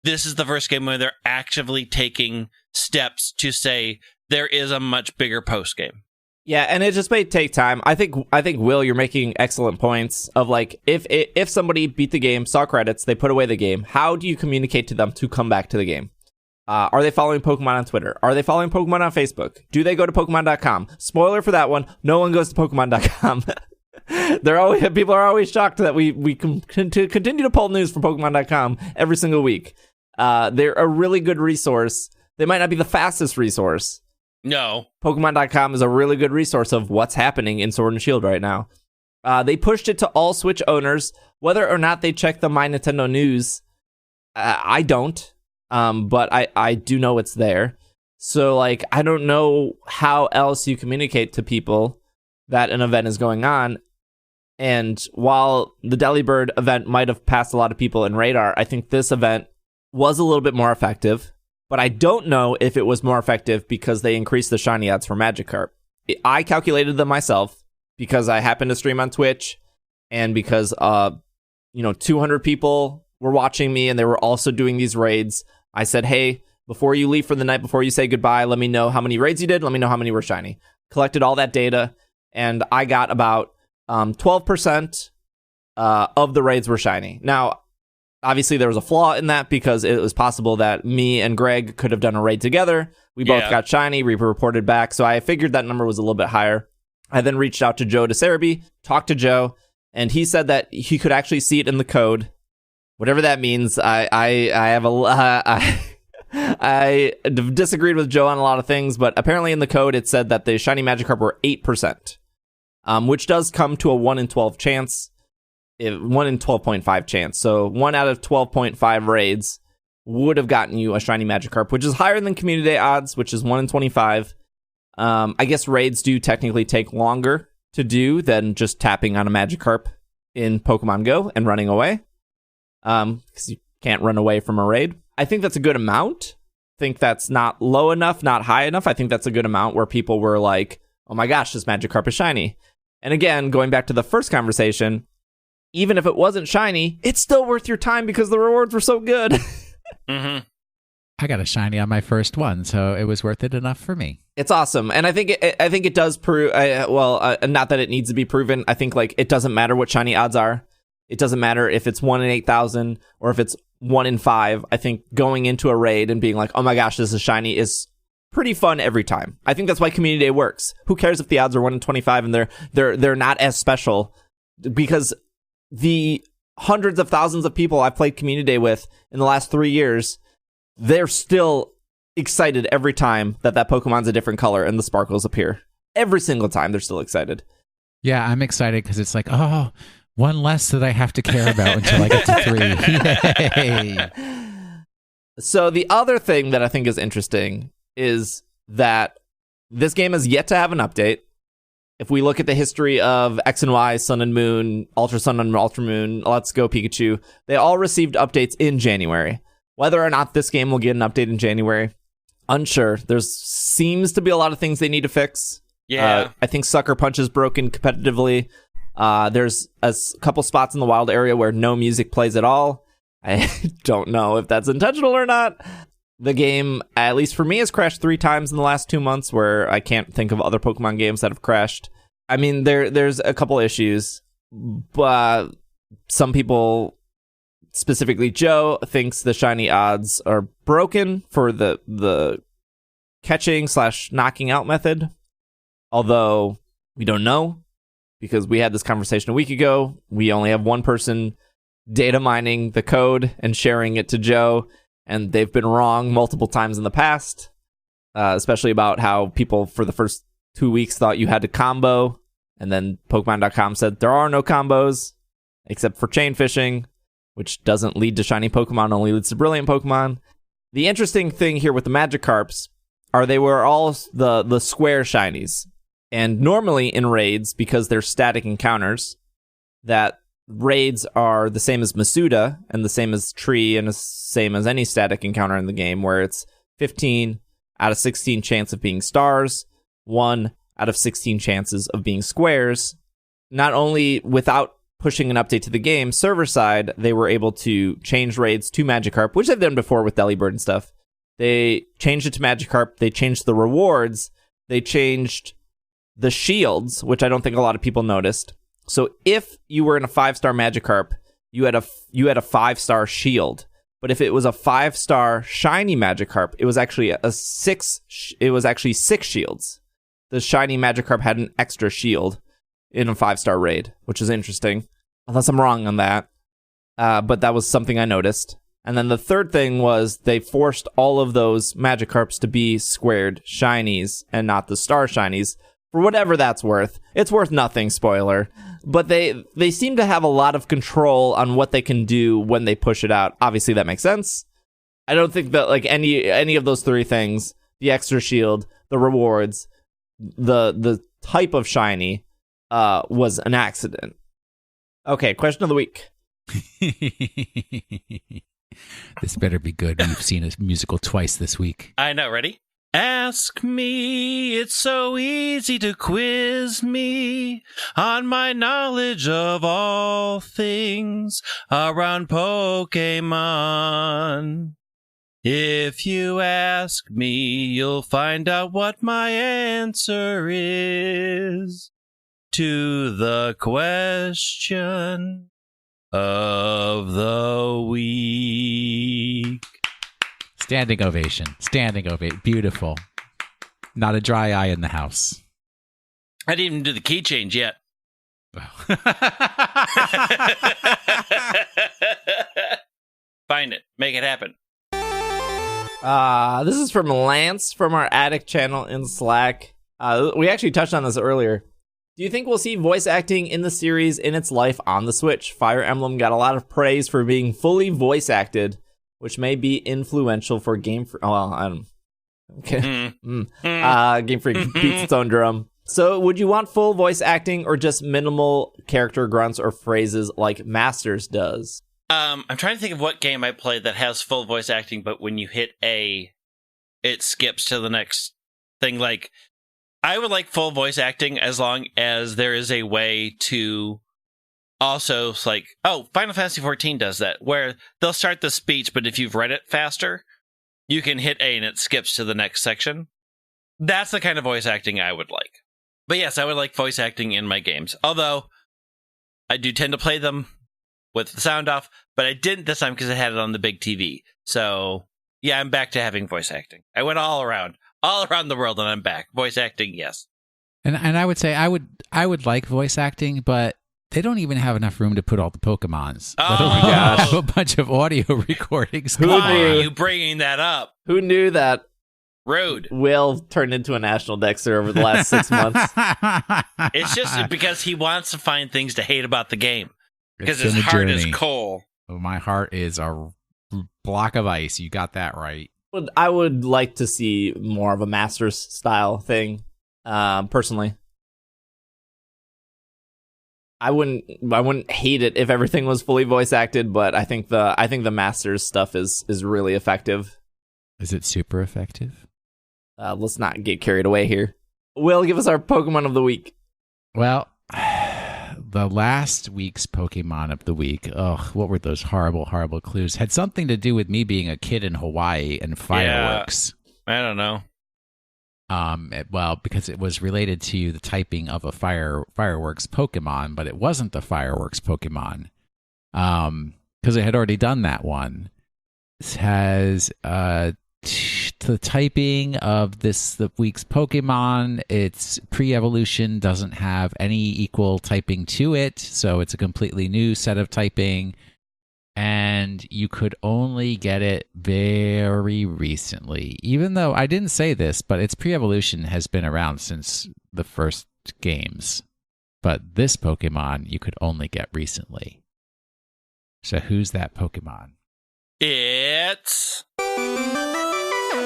this is the first game where they're actively taking steps to say there is a much bigger post game. Yeah, and it just may take time. I think Will, you're making excellent points of like, if somebody beat the game, saw credits, they put away the game, how do you communicate to them to come back to the game? Are they following Pokemon on Twitter? Are they following Pokemon on Facebook? Do they go to Pokemon.com? Spoiler for that one, no one goes to Pokemon.com. People are always shocked that we continue to pull news from Pokemon.com every single week. They're a really good resource. They might not be the fastest resource. No. Pokemon.com is a really good resource of what's happening in Sword and Shield right now. They pushed it to all Switch owners. Whether or not they check the My Nintendo News, I don't. But I do know it's there. So, like, I don't know how else you communicate to people that an event is going on. And while the Delibird event might have passed a lot of people in radar, I think this event was a little bit more effective. But I don't know if it was more effective because they increased the shiny odds for Magikarp. I calculated them myself because I happened to stream on Twitch, and because 200 people were watching me and they were also doing these raids. I said, hey, before you leave for the night, before you say goodbye, let me know how many raids you did. Let me know how many were shiny. Collected all that data, and I got about 12% of the raids were shiny. Now, Obviously, there was a flaw in that because it was possible that me and Greg could have done a raid together. We both got shiny. We reported back. So I figured that number was a little bit higher. I then reached out to Joe DeCerbi, talked to Joe, and he said that he could actually see it in the code. Whatever that means, I disagreed with Joe on a lot of things, but apparently in the code it said that the shiny Magikarp were 8%, which does come to a 1 in 12 chance, 1 in 12.5 chance. So 1 out of 12.5 raids would have gotten you a shiny Magikarp, which is higher than Community Day odds, which is 1 in 25. I guess raids do technically take longer to do than just tapping on a Magikarp in Pokemon Go and running away, because you can't run away from a raid. I think that's a good amount. I think that's not low enough, not high enough. I think that's a good amount where people were like, oh my gosh, this Magikarp is shiny. And again, going back to the first conversation, even if it wasn't shiny, it's still worth your time because the rewards were so good. Mm-hmm. I got a shiny on my first one, so it was worth it enough for me. It's awesome. And I think it does prove, not that it needs to be proven. I think like it doesn't matter what shiny odds are. It doesn't matter if it's 1 in 8,000 or if it's 1 in 5. I think going into a raid and being like, oh my gosh, this is shiny is pretty fun every time. I think that's why Community Day works. Who cares if the odds are 1 in 25 and they're not as special, because the hundreds of thousands of people I've played Community Day with in the last 3 years, they're still excited every time that Pokemon's a different color and the sparkles appear. Every single time they're still excited. Yeah, I'm excited because it's like, oh, one less that I have to care about until I get to 3. Yay! So the other thing that I think is interesting is that this game has yet to have an update. If we look at the history of X and Y, Sun and Moon, Ultra Sun and Ultra Moon, Let's Go Pikachu, they all received updates in January. Whether or not this game will get an update in January, unsure. There seems to be a lot of things they need to fix. Yeah. I think Sucker Punch is broken competitively. There's a couple spots in the wild area where no music plays at all. I don't know if that's intentional or not. The game, at least for me, has crashed 3 times in the last 2 months, where I can't think of other Pokemon games that have crashed. I mean, there's a couple issues, but some people, specifically Joe, thinks the shiny odds are broken for the catching / knocking out method. Although we don't know, because we had this conversation a week ago. We only have one person data mining the code and sharing it to Joe, and they've been wrong multiple times in the past, especially about how people for the first 2 weeks thought you had to combo, and then Pokemon.com said there are no combos except for chain fishing, which doesn't lead to shiny Pokemon, only leads to brilliant Pokemon. The interesting thing here with the Magikarps are they were all the square shinies. And normally in raids, because they're static encounters, that raids are the same as Masuda and the same as Tree and the same as any static encounter in the game, where it's 15 out of 16 chance of being stars, 1 out of 16 chances of being squares. Not only without pushing an update to the game, server side, they were able to change raids to Magikarp, which they've done before with Delibird and stuff. They changed it to Magikarp. They changed the rewards. They changed the shields, which I don't think a lot of people noticed. So if you were in a 5-star Magikarp, you had a 5-star shield. But if it was a 5-star shiny Magikarp, it was actually 6 shields. The shiny Magikarp had an extra shield in a 5-star raid, which is interesting. Unless I'm wrong on that. But that was something I noticed. And then the third thing was they forced all of those Magikarps to be squared shinies and not the star shinies. For whatever that's worth. It's worth nothing, spoiler. But they seem to have a lot of control on what they can do when they push it out. Obviously, that makes sense. I don't think that like any of those 3 things, the extra shield, the rewards, the type of shiny, was an accident. Okay, question of the week. This better be good. We've seen a musical twice this week. I know, ready? Ask me, it's so easy to quiz me on my knowledge of all things around Pokemon. If you ask me, you'll find out what my answer is to the question of the week. Standing ovation. Standing ovation. Beautiful. Not a dry eye in the house. I didn't even do the key change yet. Find it. Make it happen. This is from Lance from our Attic channel in Slack. We actually touched on this earlier. Do you think we'll see voice acting in the series in its life on the Switch? Fire Emblem got a lot of praise for being fully voice acted, which may be influential for Game Freak. Oh, well, I don't. Okay. Game Freak beats its own drum. So, would you want full voice acting or just minimal character grunts or phrases like Masters does? I'm trying to think of what game I played that has full voice acting, but when you hit A, it skips to the next thing. Like, I would like full voice acting as long as there is a way to also, like, oh, Final Fantasy XIV does that, where they'll start the speech, but if you've read it faster, you can hit A and it skips to the next section. That's the kind of voice acting I would like. But yes, I would like voice acting in my games. Although, I do tend to play them with the sound off, but I didn't this time because I had it on the big TV. So, yeah, I'm back to having voice acting. I went all around the world, and I'm back. Voice acting, yes. And I would say I would like voice acting, but they don't even have enough room to put all the Pokemons. Oh, my gosh! A bunch of audio recordings. Why are you bringing that up? Who knew that Rude. Will turned into a National Dexter over the last 6 months? It's just because he wants to find things to hate about the game. Because It's his been a heart is journey. coal. Oh, my heart is a block of ice. You got that right. I would like to see more of a Masters style thing, personally. I wouldn't hate it if everything was fully voice acted, but I think the Masters stuff is really effective. Is it super effective? Let's not get carried away here. Will, give us our Pokemon of the week. Well, the last week's Pokemon of the week, what were those horrible, horrible clues? Had something to do with me being a kid in Hawaii and fireworks. I don't know. Well, because it was related to the typing of a fireworks Pokemon, but it wasn't the fireworks Pokemon. Because I had already done that one. This has the typing of the week's Pokemon. Its pre-evolution doesn't have any equal typing to it, so it's a completely new set of typing. And you could only get it very recently. Even though I didn't say this, but its pre-evolution has been around since the first games. But this Pokemon you could only get recently. So who's that Pokemon? It's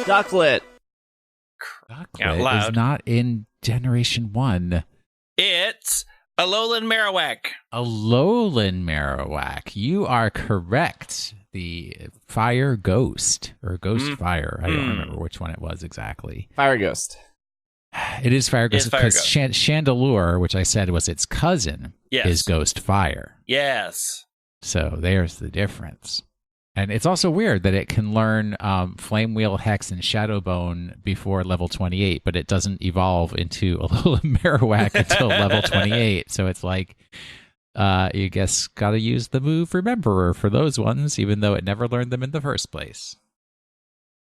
Ducklet. Out Ducklet loud. is not in Generation 1. It's Alolan Marowak. Alolan Marowak. You are correct. The Fire Ghost, or Ghost Fire. I don't remember which one it was exactly. Fire Ghost. It is Fire Ghost It's Fire because Ghost. Chandelure, which I said was its cousin, Yes. is Ghost Fire. Yes. So there's the difference. And it's also weird that it can learn Flame Wheel, Hex, and Shadow Bone before level 28, but it doesn't evolve into a little Marowak until level 28. So it's like, you guess got to use the move Rememberer for those ones, even though it never learned them in the first place.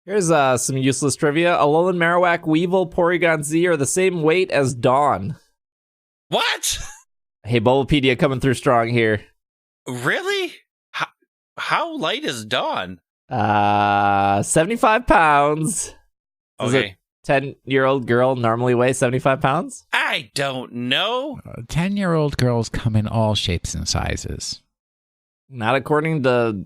Here's some useless trivia. Alolan Marowak, Weevil, Porygon Z are the same weight as Dawn. What? Hey, Bulbapedia coming through strong here. Really? How light is Dawn? 75 pounds. Does Okay. a 10-year-old girl normally weigh 75 pounds? I don't know. 10-year-old girls come in all shapes and sizes. Not according to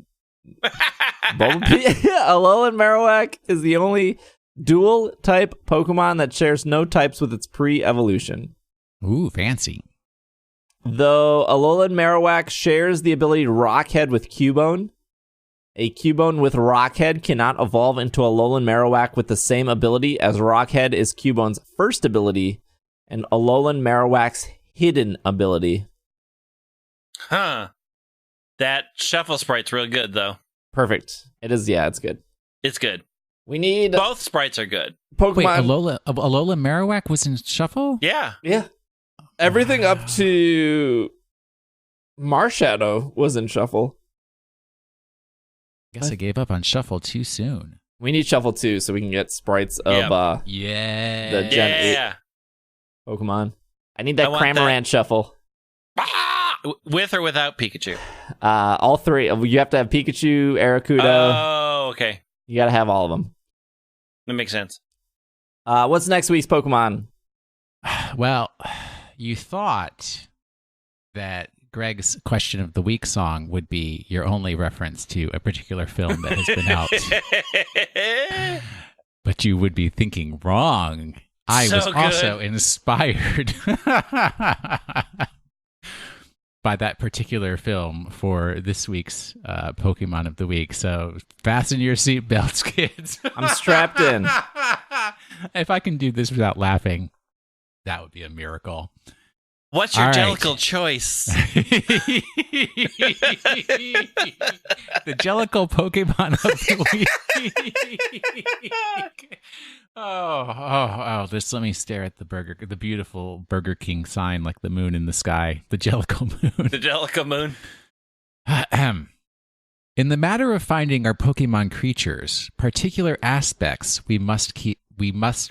Bulbapedia. Alolan Marowak is the only dual-type Pokemon that shares no types with its pre-evolution. Ooh, fancy. Though Alolan Marowak shares the ability to Rock Head with Cubone, a Cubone with Rock Head cannot evolve into Alolan Marowak with the same ability, as Rock Head is Cubone's first ability and Alolan Marowak's hidden ability. Huh. That Shuffle Sprite's real good, though. Perfect. It is, yeah, it's good. It's good. We need Both sprites are good. Pokemon. Wait, Alola Marowak was in Shuffle? Yeah. Yeah. Everything up to Marshadow was in Shuffle. Guess I gave up on Shuffle too soon. We need Shuffle 2 so we can get sprites of the Gen 8 Pokemon. I need that Cramorant Shuffle. With or without Pikachu? All three. You have to have Pikachu, Arrokudo. Oh, okay. You got to have all of them. That makes sense. What's next week's Pokemon? Well, you thought that Greg's question of the week song would be your only reference to a particular film that has been out. But you would be thinking wrong. I was also inspired by that particular film for this week's Pokemon of the Week. So fasten your seatbelts, kids. I'm strapped in. If I can do this without laughing, that would be a miracle. What's your Jellicle choice? The Jellicle Pokemon of the Week. Just let me stare at the beautiful Burger King sign like the moon in the sky. The Jellicle moon. The Jellicle moon. In the matter of finding our Pokemon creatures, particular aspects we must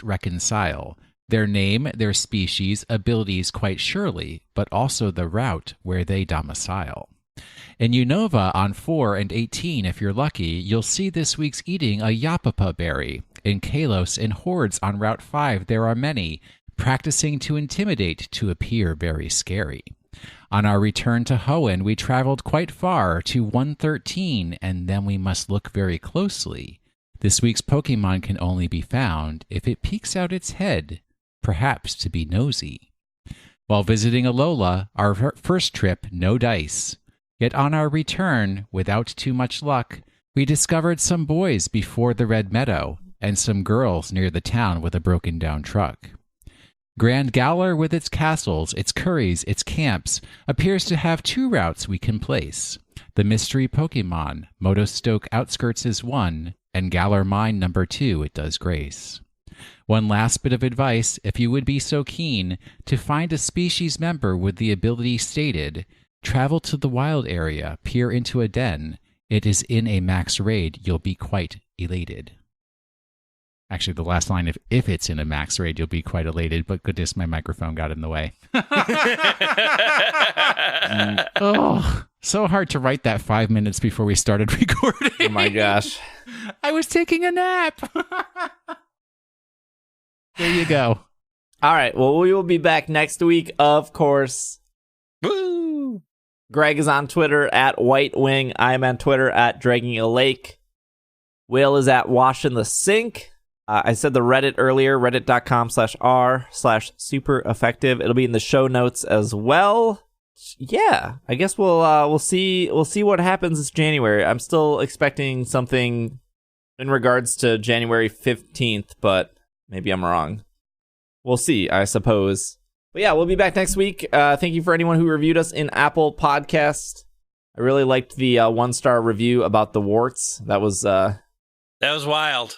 reconcile. Their name, their species, abilities quite surely, but also the route where they domicile. In Unova on 4 and 18, if you're lucky, you'll see this week's eating a Yapapa berry. In Kalos and Hordes on Route 5, there are many, practicing to intimidate to appear very scary. On our return to Hoenn, we traveled quite far to 113, and then we must look very closely. This week's Pokemon can only be found if it peeks out its head, perhaps to be nosy. While visiting Alola, our first trip, no dice. Yet on our return, without too much luck, we discovered some boys before the Red Meadow, and some girls near the town with a broken-down truck. Grand Galar with its castles, its curries, its camps, appears to have 2 routes we can place. The mystery Pokemon, Motostoke Outskirts is 1, and Galar Mine number 2 it does grace. One last bit of advice, if you would be so keen to find a species member with the ability stated, travel to the wild area, peer into a den. It is in a max raid, you'll be quite elated. Actually, the last line, if it's in a max raid, you'll be quite elated, but goodness, my microphone got in the way. So hard to write that 5 minutes before we started recording. Oh my gosh. I was taking a nap. There you go. All right. Well, we will be back next week, of course. Woo! Greg is on Twitter at White Wing. I am on Twitter at Dragging a Lake. Will is at Wash in the Sink. I said the Reddit earlier, reddit.com/r/super effective. It'll be in the show notes as well. Yeah, I guess we'll see what happens this January. I'm still expecting something in regards to January 15th, but maybe I'm wrong. We'll see, I suppose. But yeah, we'll be back next week. Thank you for anyone who reviewed us in Apple Podcast. I really liked the 1-star review about the warts. That was wild.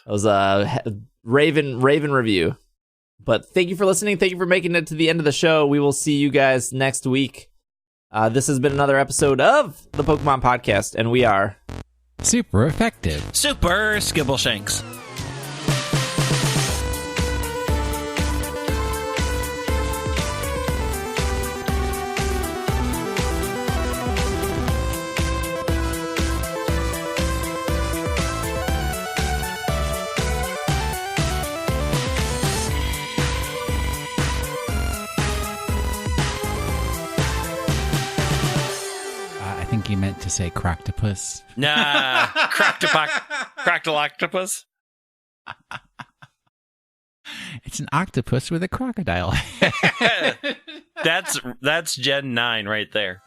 That was a Raven review. But thank you for listening. Thank you for making it to the end of the show. We will see you guys next week. This has been another episode of the Pokemon Podcast, and we are super effective. Super Skibbleshanks. You meant to say croctopus. Nah, croctoloctopus. It's an octopus with a crocodile. That's Gen 9 right there.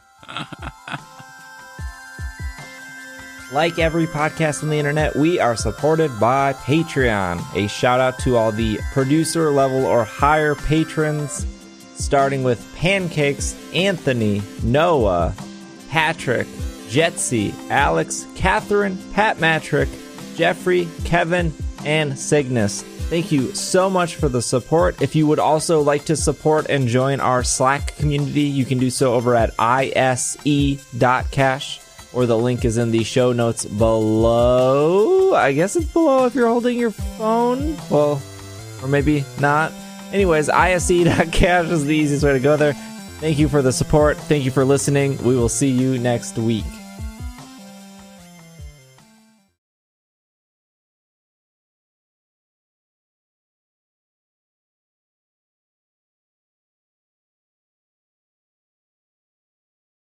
Like every podcast on the internet, we are supported by Patreon. A shout out to all the producer level or higher patrons, starting with Pancakes, Anthony, Noah, Patrick, Jetsy, Alex, Catherine, Pat Matrick, Jeffrey, Kevin, and Cygnus. Thank you so much for the support. If you would also like to support and join our Slack community, you can do so over at ise.cash, or the link is in the show notes below. I guess it's below if you're holding your phone. Well, or maybe not. Anyways, ise.cash is the easiest way to go there. Thank you for the support. Thank you for listening. We will see you next week.